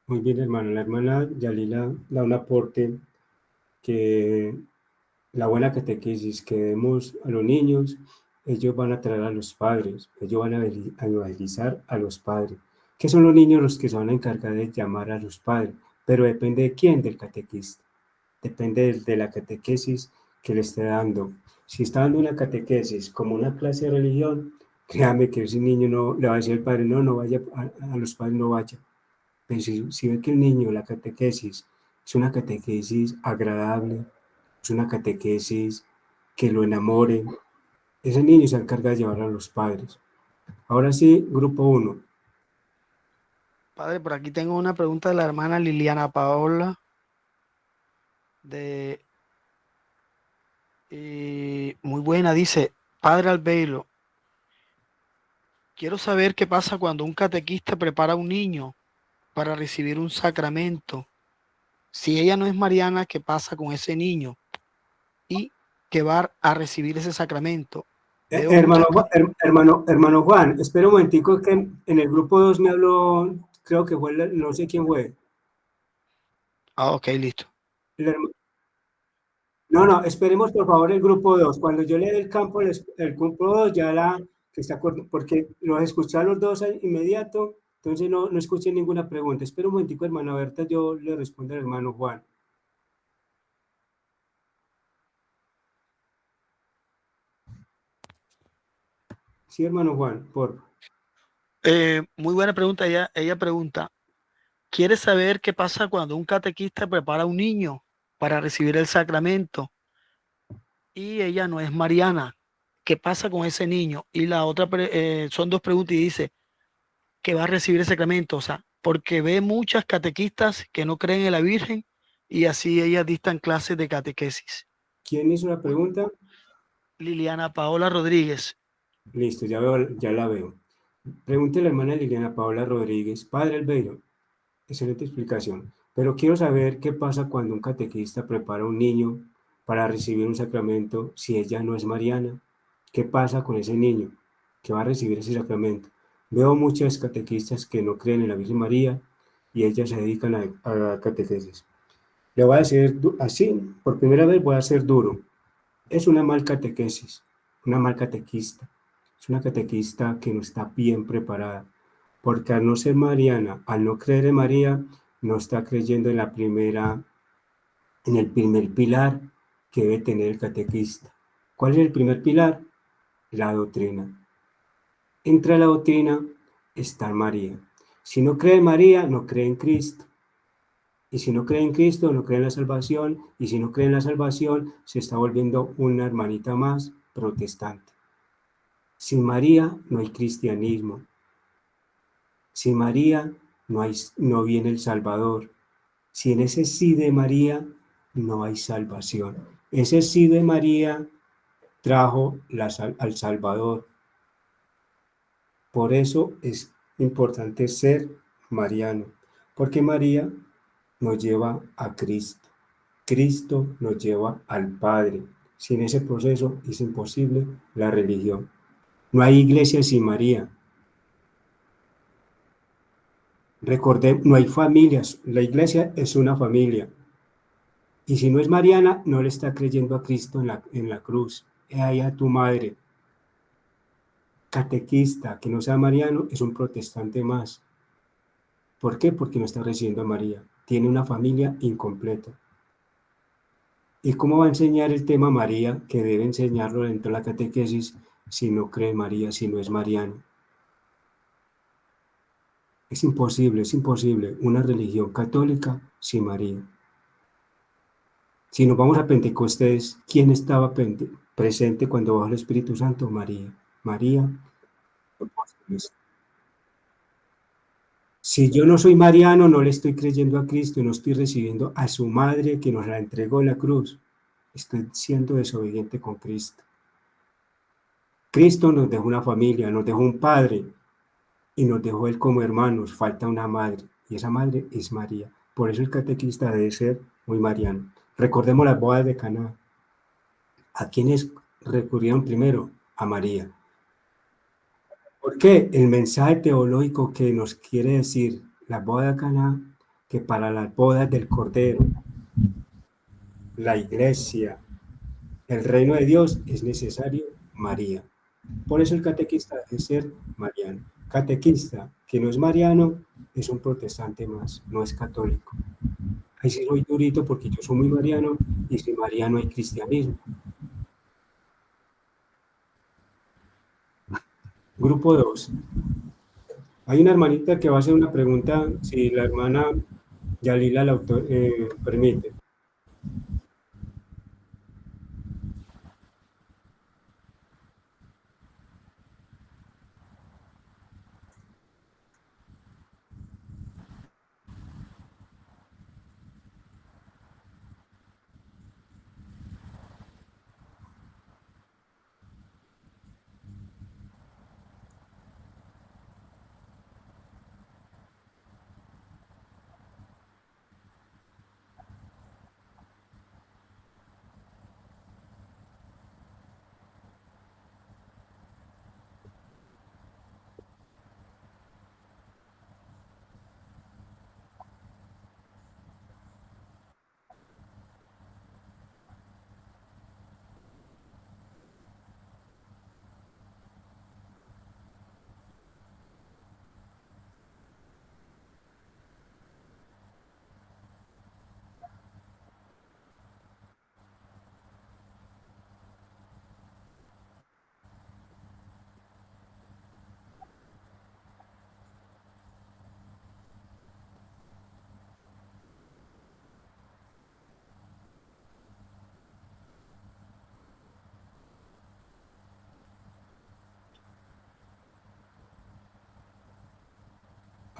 Muy bien, hermano. La hermana Yalila da un aporte que la buena catequesis que demos a los niños, ellos van a traer a los padres, ellos van a evangelizar a los padres, que son los niños los que se van a encargar de llamar a los padres, pero depende de quién, del catequista, depende de la catequesis que le esté dando. Si está dando una catequesis como una clase de religión, créame que ese niño no le va a decir al padre, no vaya, a los padres no vaya. Pero si ve que el niño, la catequesis, es una catequesis agradable, es una catequesis que lo enamore, ese niño se encarga de llevar a los padres. Ahora sí, grupo 1. Padre, por aquí tengo una pregunta de la hermana Liliana Paola. Muy buena, dice, Padre Albeiro, quiero saber qué pasa cuando un catequista prepara a un niño para recibir un sacramento. Si ella no es mariana, ¿qué pasa con ese niño? Y que va a recibir ese sacramento. Hermano Juan, espera un momentico, que en el grupo 2 me habló, creo que fue, no sé quién fue. Ah, ok, listo. el herma- No, no, esperemos por favor el grupo 2. Cuando yo le dé el campo, el grupo 2 ya la que está porque los escuché a los dos inmediato, entonces no escuché ninguna pregunta. Espera un momentico, hermano Berta, yo le respondo al hermano Juan. Sí, hermano Juan, por. Muy buena pregunta. Ella pregunta, ¿quiere saber qué pasa cuando un catequista prepara a un niño para recibir el sacramento y ella no es mariana? ¿Qué pasa con ese niño? Y la otra, son dos preguntas y dice que va a recibir el sacramento, o sea, porque ve muchas catequistas que no creen en la Virgen y así ellas dictan clases de catequesis. ¿Quién hizo la pregunta? Liliana Paola Rodríguez. Listo, ya la veo. Pregúntele a la hermana Liliana Paola Rodríguez, Padre Albeiro, excelente explicación. Pero quiero saber qué pasa cuando un catequista prepara a un niño para recibir un sacramento si ella no es mariana. ¿Qué pasa con ese niño que va a recibir ese sacramento? Veo muchas catequistas que no creen en la Virgen María y ellas se dedican a catequesis. Le voy a decir así, por primera vez voy a ser duro. Es una mal catequesis, una mal catequista. Es una catequista que no está bien preparada, porque al no ser mariana, al no creer en María, no está creyendo en el primer pilar que debe tener el catequista. ¿Cuál es el primer pilar? La doctrina. Entre la doctrina está María. Si no cree en María, no cree en Cristo. Y si no cree en Cristo, no cree en la salvación. Y si no cree en la salvación, se está volviendo una hermanita más protestante. Sin María no hay cristianismo. Sin María no viene el Salvador. Sin ese sí de María no hay salvación. Ese sí de María trajo al Salvador. Por eso es importante ser mariano, porque María nos lleva a Cristo. Cristo nos lleva al Padre. Sin ese proceso es imposible la religión. No hay iglesia sin María. Recordemos, no hay familias. La iglesia es una familia. Y si no es mariana, no le está creyendo a Cristo en la cruz. Ahí a tu madre. Catequista que no sea mariano es un protestante más. ¿Por qué? Porque no está recibiendo a María. Tiene una familia incompleta. ¿Y cómo va a enseñar el tema María, que debe enseñarlo dentro de la catequesis, si no cree en María, si no es mariano? Es imposible una religión católica sin María. Si nos vamos a Pentecostés, ¿quién estaba presente cuando bajó el Espíritu Santo? María. María. Si yo no soy mariano, no le estoy creyendo a Cristo, no estoy recibiendo a su madre que nos la entregó en la cruz. Estoy siendo desobediente con Cristo. Cristo nos dejó una familia, nos dejó un padre y nos dejó él como hermanos. Falta una madre y esa madre es María. Por eso el catequista debe ser muy mariano. Recordemos las bodas de Caná. ¿A quiénes recurrieron primero? A María. ¿Por qué? El mensaje teológico que nos quiere decir la boda de Caná, que para las bodas del Cordero, la iglesia, el reino de Dios, es necesario María. Por eso el catequista debe ser mariano. Catequista que no es mariano es un protestante más, no es católico. Ahí sí soy durito porque yo soy muy mariano y sin María no hay cristianismo. Grupo 2. Hay una hermanita que va a hacer una pregunta, si la hermana Yalila la permite.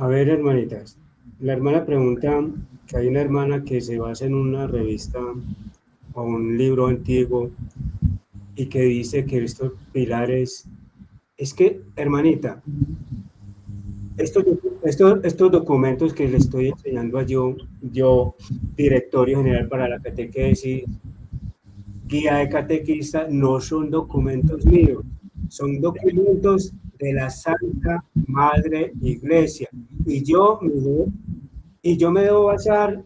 A ver, hermanitas, la hermana pregunta que hay una hermana que se basa en una revista o un libro antiguo y que dice que estos pilares, es que, hermanita, estos documentos que le estoy enseñando a yo, Directorio General para la Catequesis, Guía de Catequista, no son documentos míos, son documentos de la Santa Madre Iglesia. Y yo me debo basar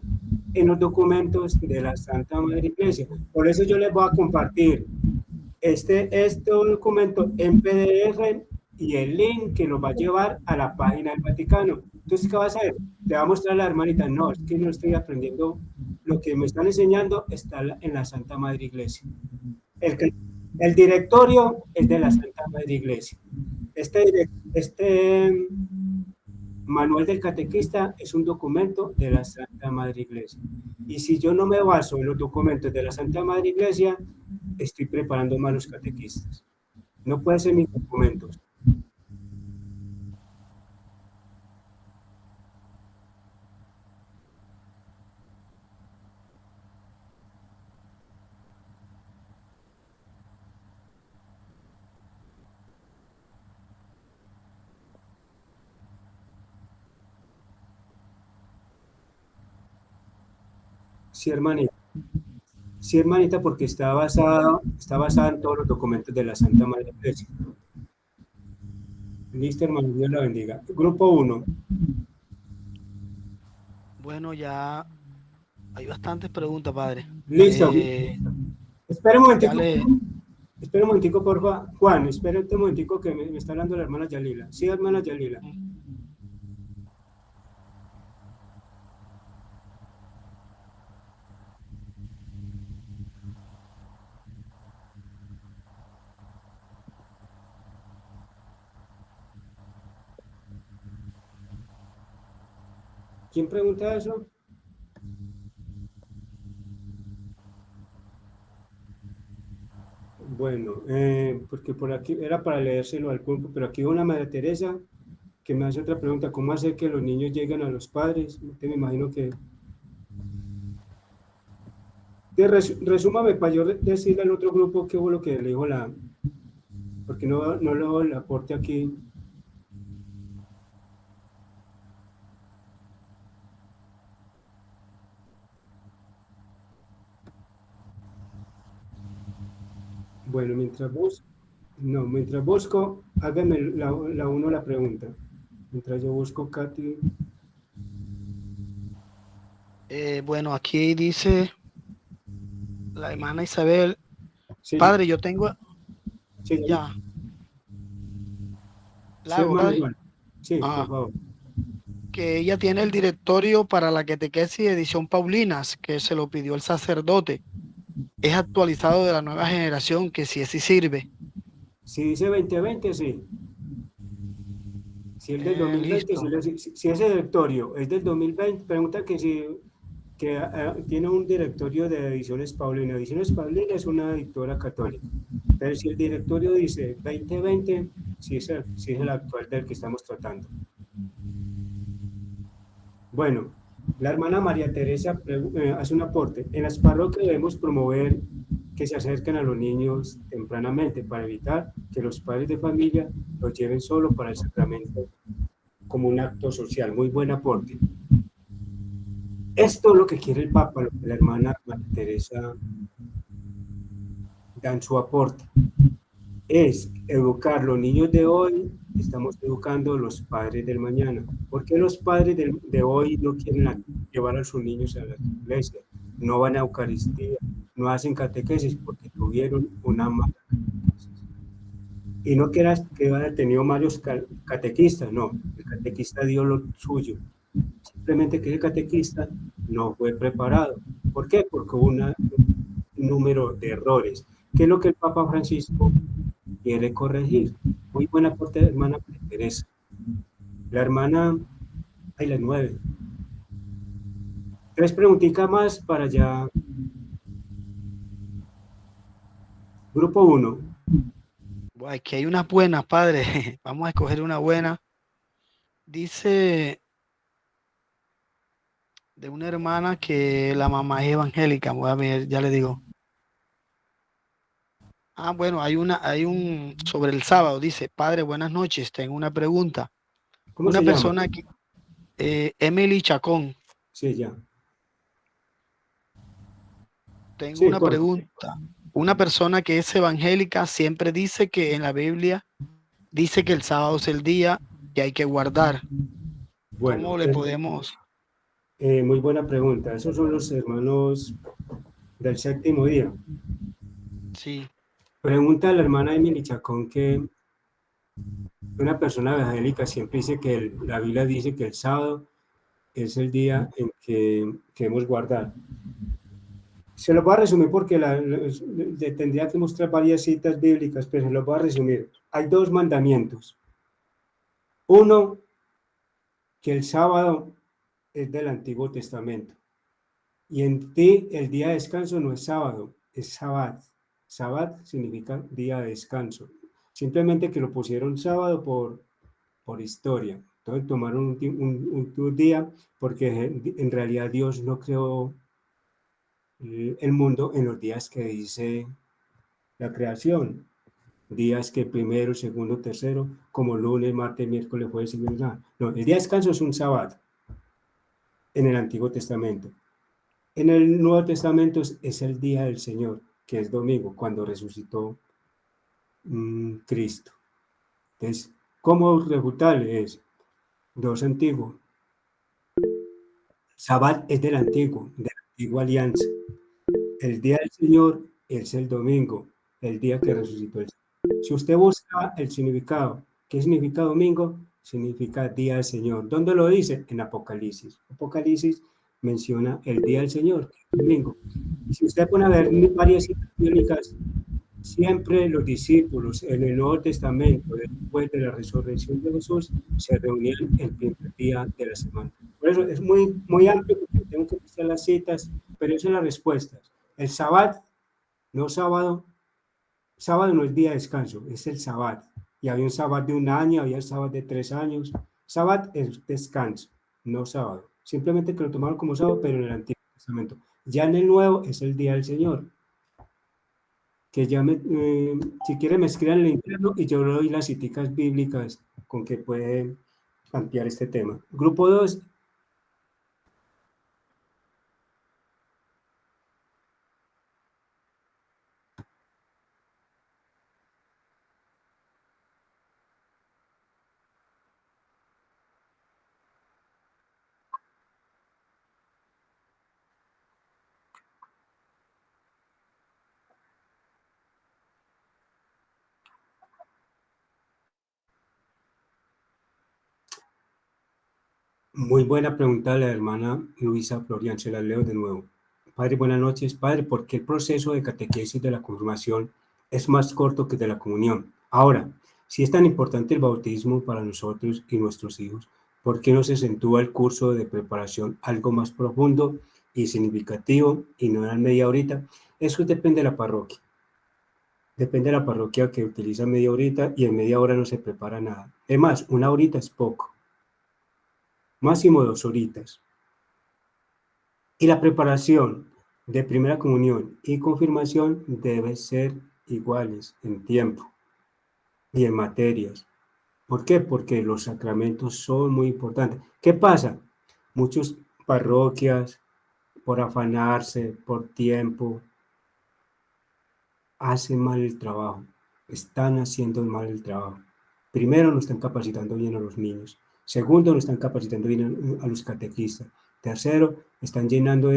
en los documentos de la Santa Madre Iglesia. Por eso yo les voy a compartir este documento en PDF y el link que nos va a llevar a la página del Vaticano. Entonces, ¿qué va a hacer? Le va a mostrar a la hermanita, no, es que no estoy aprendiendo, lo que me están enseñando está en la Santa Madre Iglesia. El directorio es de la Santa Madre Iglesia. Este Manual del Catequista es un documento de la Santa Madre Iglesia. Y si yo no me baso en los documentos de la Santa Madre Iglesia, estoy preparando malos catequistas. No pueden ser mis documentos. Sí, hermanita. Sí, hermanita, porque está basada en todos los documentos de la Santa Madre Iglesia. Listo, hermano, Dios la bendiga. Grupo 1. Bueno, ya hay bastantes preguntas, padre. Listo. Espera un momentico. Espera un momentico, por favor. Juan, espera un momentico que me está hablando la hermana Yalila. Sí, hermana Yalila. ¿Quién pregunta eso? Bueno, porque por aquí era para leérselo al pulpo, pero aquí una María Teresa que me hace otra pregunta, ¿cómo hacer que los niños lleguen a los padres? Te me imagino que... Resúmame para yo decirle al otro grupo qué fue lo que le dijo la... Porque no lo aporte aquí. Bueno, mientras busco, hágame la pregunta. Mientras yo busco, Katy. Bueno, aquí dice la hermana Isabel. Sí. Padre, yo tengo... Sí, ya. ¿La hago, padre? Sí, por favor. Que ella tiene el directorio para la catequesis edición Paulinas, que se lo pidió el sacerdote. Es actualizado de la nueva generación, que si así sirve. Si dice 2020, sí. Si es del 2020, si ese directorio es del 2020, pregunta que si tiene un directorio de ediciones Paulinas. Ediciones Paulinas es una editora católica. Pero si el directorio dice 2020, sí es el actual del que estamos tratando. Bueno, la hermana María Teresa hace un aporte. En las parroquias debemos promover que se acerquen a los niños tempranamente para evitar que los padres de familia los lleven solo para el sacramento como un acto social. Muy buen aporte. Esto es lo que quiere el Papa, lo que la hermana María Teresa da en su aporte. Es educar los niños de hoy, estamos educando a los padres del mañana. ¿Por qué los padres de hoy no quieren llevar a sus niños a la iglesia? No van a Eucaristía, no hacen catequesis porque tuvieron una mala catequesis. Y no que hayan tenido malos catequistas, no, el catequista dio lo suyo. Simplemente que el catequista no fue preparado. ¿Por qué? Porque hubo un número de errores. ¿Qué es lo que el Papa Francisco quiere corregir? Muy buen aporte de la hermana Teresa. La hermana, hay las 9. 3 preguntitas más para ya. Grupo 1. Aquí hay unas buenas, padre. Vamos a escoger una buena. Dice de una hermana que la mamá es evangélica. Voy a ver, ya le digo. Ah, bueno, hay un sobre el sábado, dice, padre, buenas noches, tengo una pregunta. ¿Cómo Una se llama? persona que, Emily Chacón, Sí, ya. tengo Sí, una corto. pregunta. Una persona que es evangélica siempre dice que en la Biblia dice que el sábado es el día que hay que guardar. Bueno, ¿Cómo le podemos? muy buena pregunta. Esos son los hermanos del séptimo día. Sí, Pregunta a la hermana Emily Chacón que una persona evangélica siempre dice que la Biblia dice que el sábado es el día en que debemos guardar. Se lo voy a resumir porque le tendría que mostrar varias citas bíblicas, pero se lo voy a resumir. Hay dos mandamientos. Uno, que el sábado es del Antiguo Testamento. Y en ti el día de descanso no es sábado, es sabbat. Sabbat significa día de descanso. Simplemente que lo pusieron sábado por historia. Entonces tomaron un día porque en realidad Dios no creó el mundo en los días que dice la creación. Días que primero, segundo, tercero, como lunes, martes, miércoles, jueves y viernes. No, el día de descanso es un sábado en el Antiguo Testamento. En el Nuevo Testamento es el día del Señor, que es domingo, cuando resucitó Cristo. Entonces, ¿cómo refutarle? Es dos antiguos. Sabbat es del antiguo, de la antigua alianza. El día del Señor es el domingo, el día que resucitó el Señor. Si usted busca el significado, ¿qué significa domingo? Significa día del Señor. ¿Dónde lo dice? En Apocalipsis. Apocalipsis menciona el día del Señor, el domingo. Y si usted pone a ver varias citas bíblicas, siempre los discípulos en el Nuevo Testamento, después de la resurrección de Jesús, se reunían el primer día de la semana. Por eso es muy, muy amplio porque tengo que buscar las citas, pero esas son las respuestas. El Sabbat, no sábado, sábado no es día de descanso, es el Sabbat. Y había un Sabbat de un año, había el Sabbat de 3 años. Sabbat es descanso, no sábado. Simplemente que lo tomaron como sábado, pero en el Antiguo Testamento. Ya en el Nuevo es el día del Señor. Que ya si quiere me escriban en el interno y yo le doy las citas bíblicas con que puede ampliar este tema. Grupo 2. Muy buena pregunta de la hermana Luisa Florian, se la leo de nuevo. Padre, buenas noches. Padre, ¿por qué el proceso de catequesis de la confirmación es más corto que de la comunión? Ahora, si es tan importante el bautismo para nosotros y nuestros hijos, ¿por qué no se acentúa el curso de preparación algo más profundo y significativo y no dan media horita? Eso depende de la parroquia. Depende de la parroquia que utiliza media horita y en media hora no se prepara nada. Es más, una horita es poco. Máximo 2 horitas. Y la preparación de primera comunión y confirmación debe ser iguales en tiempo y en materias. ¿Por qué? Porque los sacramentos son muy importantes. ¿Qué pasa? Muchas parroquias, por afanarse, por tiempo, hacen mal el trabajo. Están haciendo mal el trabajo. Primero, no están capacitando bien a los niños. Segundo, no están capacitando bien a los catequistas. Tercero, están llenando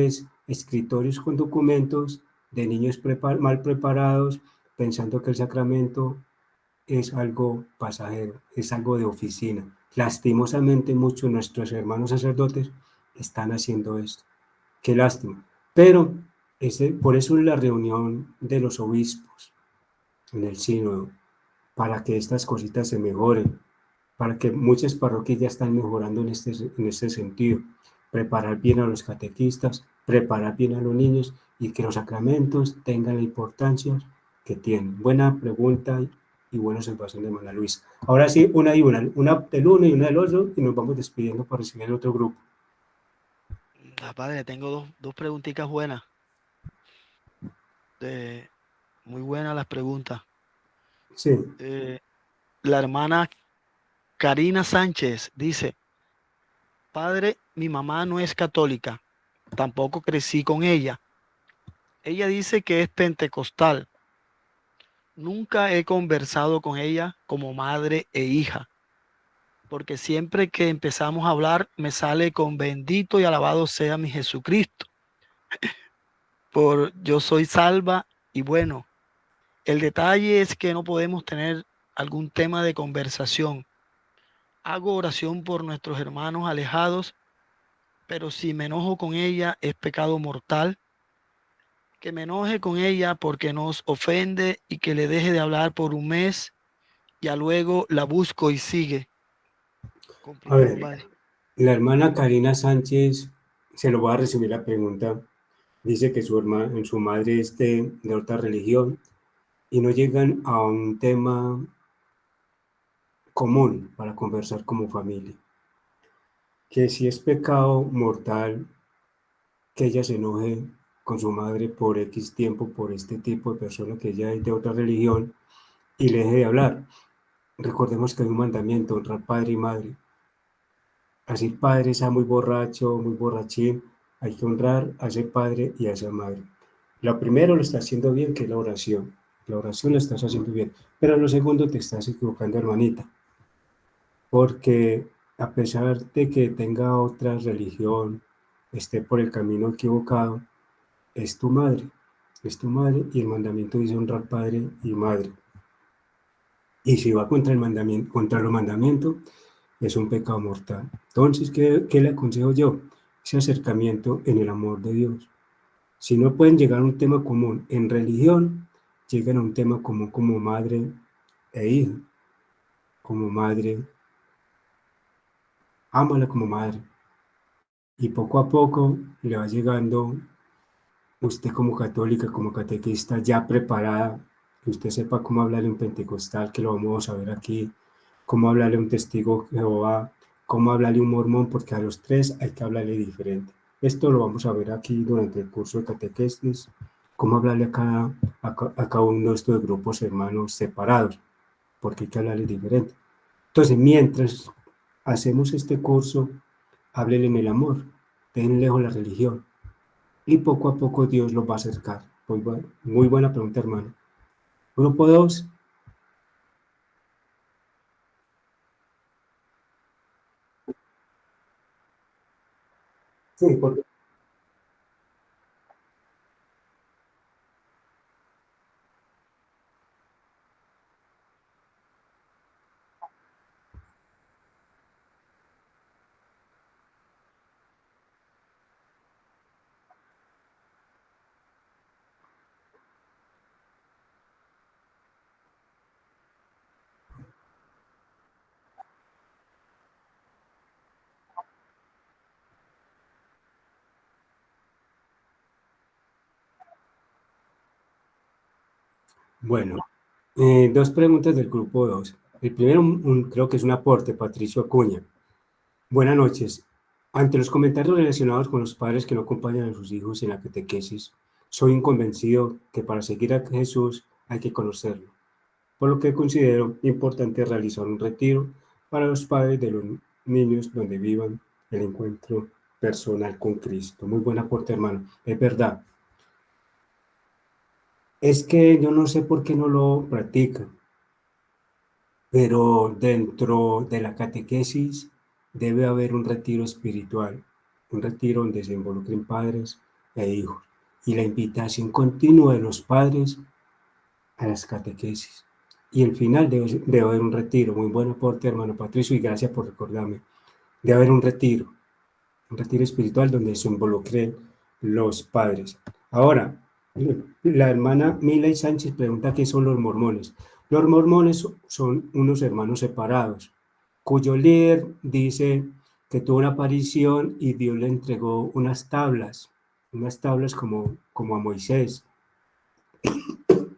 escritorios con documentos de niños mal preparados, pensando que el sacramento es algo pasajero, es algo de oficina. Lastimosamente, muchos de nuestros hermanos sacerdotes están haciendo esto. Qué lástima. Pero por eso es la reunión de los obispos en el sínodo, para que estas cositas se mejoren, para que muchas parroquias ya están mejorando en este sentido. Preparar bien a los catequistas, preparar bien a los niños y que los sacramentos tengan la importancia que tienen. Buena pregunta y buena observación de María Luisa. Ahora sí, una y una del uno y una del otro, y nos vamos despidiendo para recibir el otro grupo. Padre, tengo dos preguntitas buenas. Muy buenas las preguntas. Sí, La hermana Karina Sánchez dice, Padre, mi mamá no es católica, tampoco crecí con ella. Ella dice que es pentecostal. Nunca he conversado con ella como madre e hija, porque siempre que empezamos a hablar me sale con bendito y alabado sea mi Jesucristo, por yo soy salva y bueno. El detalle es que no podemos tener algún tema de conversación. Hago oración por nuestros hermanos alejados, pero si me enojo con ella es pecado mortal. Que me enoje con ella porque nos ofende y que le deje de hablar por un mes, ya luego la busco y sigue. a Complicado, ver, padre. la hermana Karina Sánchez, se lo voy a resumir la pregunta, dice que su madre es de otra religión y no llegan a un tema común para conversar como familia. Que si es pecado mortal que ella se enoje con su madre por X tiempo, por este tipo de persona que ella es de otra religión y le deje de hablar. Recordemos que hay un mandamiento, honrar padre y madre. Así el padre sea muy borracho, muy borrachín, hay que honrar a ese padre y a esa madre. Lo primero lo está haciendo bien, que es la oración. La oración la estás haciendo bien. Pero lo segundo te estás equivocando, hermanita. Porque a pesar de que tenga otra religión, esté por el camino equivocado, es tu madre y el mandamiento dice honrar padre y madre. Y si va contra el mandamiento, contra los mandamientos, es un pecado mortal. Entonces, ¿qué le aconsejo yo? Ese acercamiento en el amor de Dios. Si no pueden llegar a un tema común en religión, llegan a un tema común como madre e hija, como madre, ámala como madre. Y poco a poco le va llegando usted como católica, como catequista ya preparada, que usted sepa cómo hablarle a un pentecostal, que lo vamos a ver aquí, cómo hablarle a un testigo de Jehová, cómo hablarle a un mormón, porque a los tres hay que hablarle diferente. Esto lo vamos a ver aquí durante el curso de catequesis, cómo hablarle a cada uno de estos grupos hermanos separados, porque hay que hablarle diferente. Entonces, mientras hacemos este curso, háblele en el amor, dejen lejos la religión, y poco a poco Dios los va a acercar. Muy buena pregunta, hermano. Grupo 2. Sí, porque bueno, dos preguntas del grupo 2. El primero, creo que es un aporte, Patricio Acuña. Buenas noches. Ante los comentarios relacionados con los padres que no acompañan a sus hijos en la catequesis, soy un convencido que para seguir a Jesús hay que conocerlo, por lo que considero importante realizar un retiro para los padres de los niños donde vivan el encuentro personal con Cristo. Muy buen aporte, hermano. Es verdad. Es que yo no sé por qué no lo practican, pero dentro de la catequesis debe haber un retiro espiritual, un retiro donde se involucren padres e hijos, y la invitación continua de los padres a las catequesis. Y al final debe haber un retiro. Muy buen aporte, hermano Patricio, y gracias por recordarme. Debe haber un retiro espiritual donde se involucren los padres. Ahora, la hermana Miley Sánchez pregunta qué son los mormones. Los mormones son unos hermanos separados, cuyo líder dice que tuvo una aparición y Dios le entregó unas tablas como a Moisés.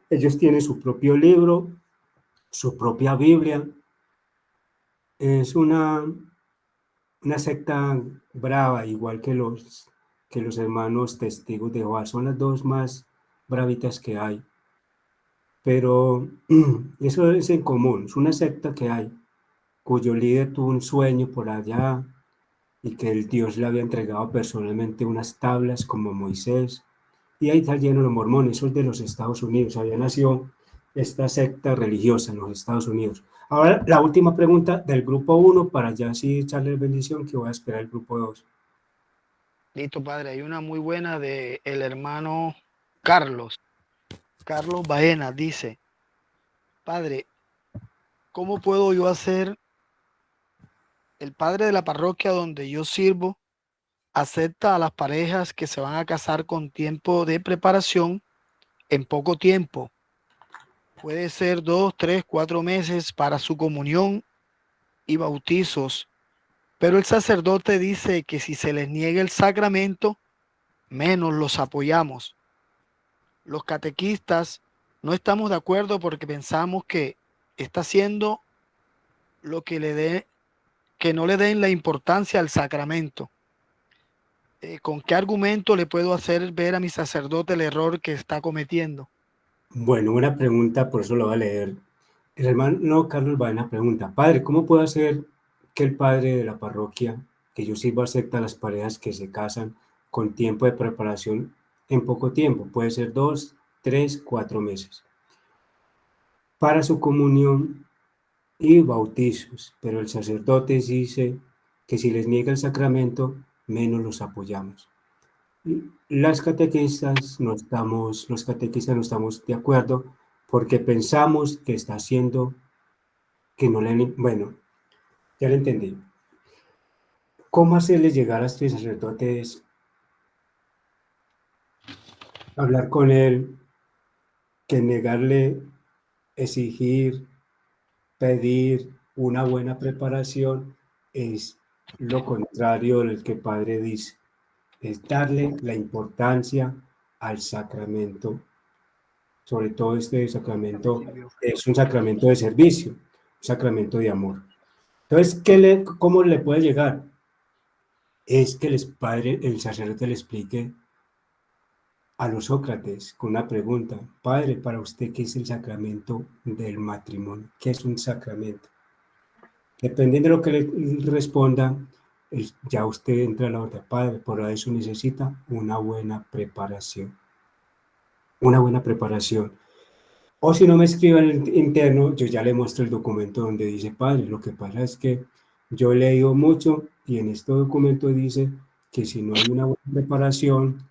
Ellos tienen su propio libro, su propia Biblia. Es una secta brava, igual que los que los hermanos testigos de Jehová. Son las dos más bravitas que hay. Pero eso es en común. Es una secta que hay, cuyo líder tuvo un sueño por allá y que el Dios le había entregado personalmente unas tablas como Moisés. Y ahí está lleno los mormones, esos de los Estados Unidos. Había nacido esta secta religiosa en los Estados Unidos. Ahora, la última pregunta del grupo 1, para ya así echarle bendición, que voy a esperar el grupo 2. Listo, padre. Hay una muy buena de el hermano Carlos. Carlos Baena dice, padre, ¿cómo puedo yo hacer? El padre de la parroquia donde yo sirvo acepta a las parejas que se van a casar con tiempo de preparación en poco tiempo. Puede ser 2, 3, 4 meses para su comunión y bautizos. Pero el sacerdote dice que si se les niega el sacramento, menos los apoyamos. Los catequistas no estamos de acuerdo porque pensamos que está haciendo lo que que no le den la importancia al sacramento. ¿Con qué argumento le puedo hacer ver a mi sacerdote el error que está cometiendo? Bueno, una pregunta, por eso lo voy a leer. El hermano Carlos Baena pregunta, padre, ¿cómo puedo hacer que el padre de la parroquia que yo sirvo acepta a las parejas que se casan con tiempo de preparación en poco tiempo? Puede ser 2, 3, 4 meses. Para su comunión y bautizos, pero el sacerdote dice que si les niega el sacramento, menos los apoyamos. Los catequistas no estamos de acuerdo porque pensamos que está haciendo que no le... Bueno, ya lo entendí. ¿Cómo hacerle llegar a este sacerdote? Es hablar con él, que negarle, exigir, pedir una buena preparación es lo contrario del que el Padre dice. Es darle la importancia al sacramento. Sobre todo este sacramento es un sacramento de servicio, un sacramento de amor. Entonces, ¿cómo le puede llegar? Es que el sacerdote le explique a los Sócrates con una pregunta. Padre, para usted, ¿qué es el sacramento del matrimonio? ¿Qué es un sacramento? Dependiendo de lo que le responda, ya usted entra a la otra. Padre, por eso necesita una buena preparación. Una buena preparación. O si no me escribe en el interno, yo ya le muestro el documento donde dice, padre, lo que pasa es que yo he leído mucho y en este documento dice que si no hay una buena preparación,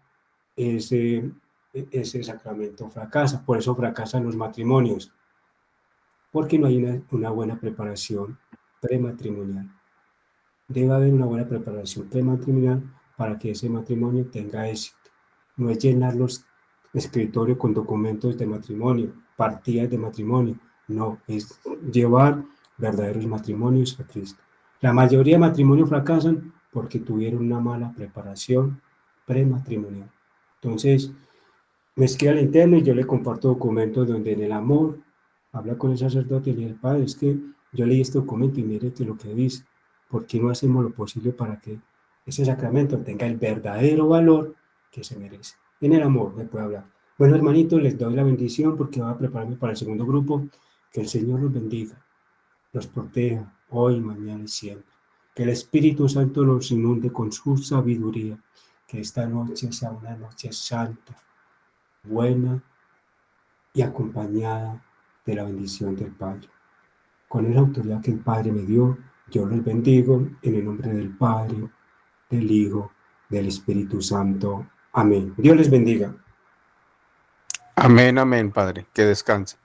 ese sacramento fracasa. Por eso fracasan los matrimonios, porque no hay una buena preparación prematrimonial. Debe haber una buena preparación prematrimonial para que ese matrimonio tenga éxito. No es llenar los escritorios con documentos de matrimonio, partidas de matrimonio. No, es llevar verdaderos matrimonios a Cristo. La mayoría de matrimonios fracasan porque tuvieron una mala preparación prematrimonial. Entonces, me escribe al interno y yo le comparto documentos donde en el amor habla con el sacerdote y le dice, padre, es que yo leí este documento y mire que lo que dice. ¿Por qué no hacemos lo posible para que ese sacramento tenga el verdadero valor que se merece? En el amor me puede hablar. Bueno, hermanitos, les doy la bendición porque voy a prepararme para el segundo grupo. Que el Señor los bendiga, los proteja hoy, mañana y siempre. Que el Espíritu Santo los inunde con su sabiduría. Que esta noche sea una noche santa, buena y acompañada de la bendición del Padre. Con la autoridad que el Padre me dio, yo los bendigo en el nombre del Padre, del Hijo, del Espíritu Santo. Amén. Dios les bendiga. Amén, amén, Padre. Que descanse.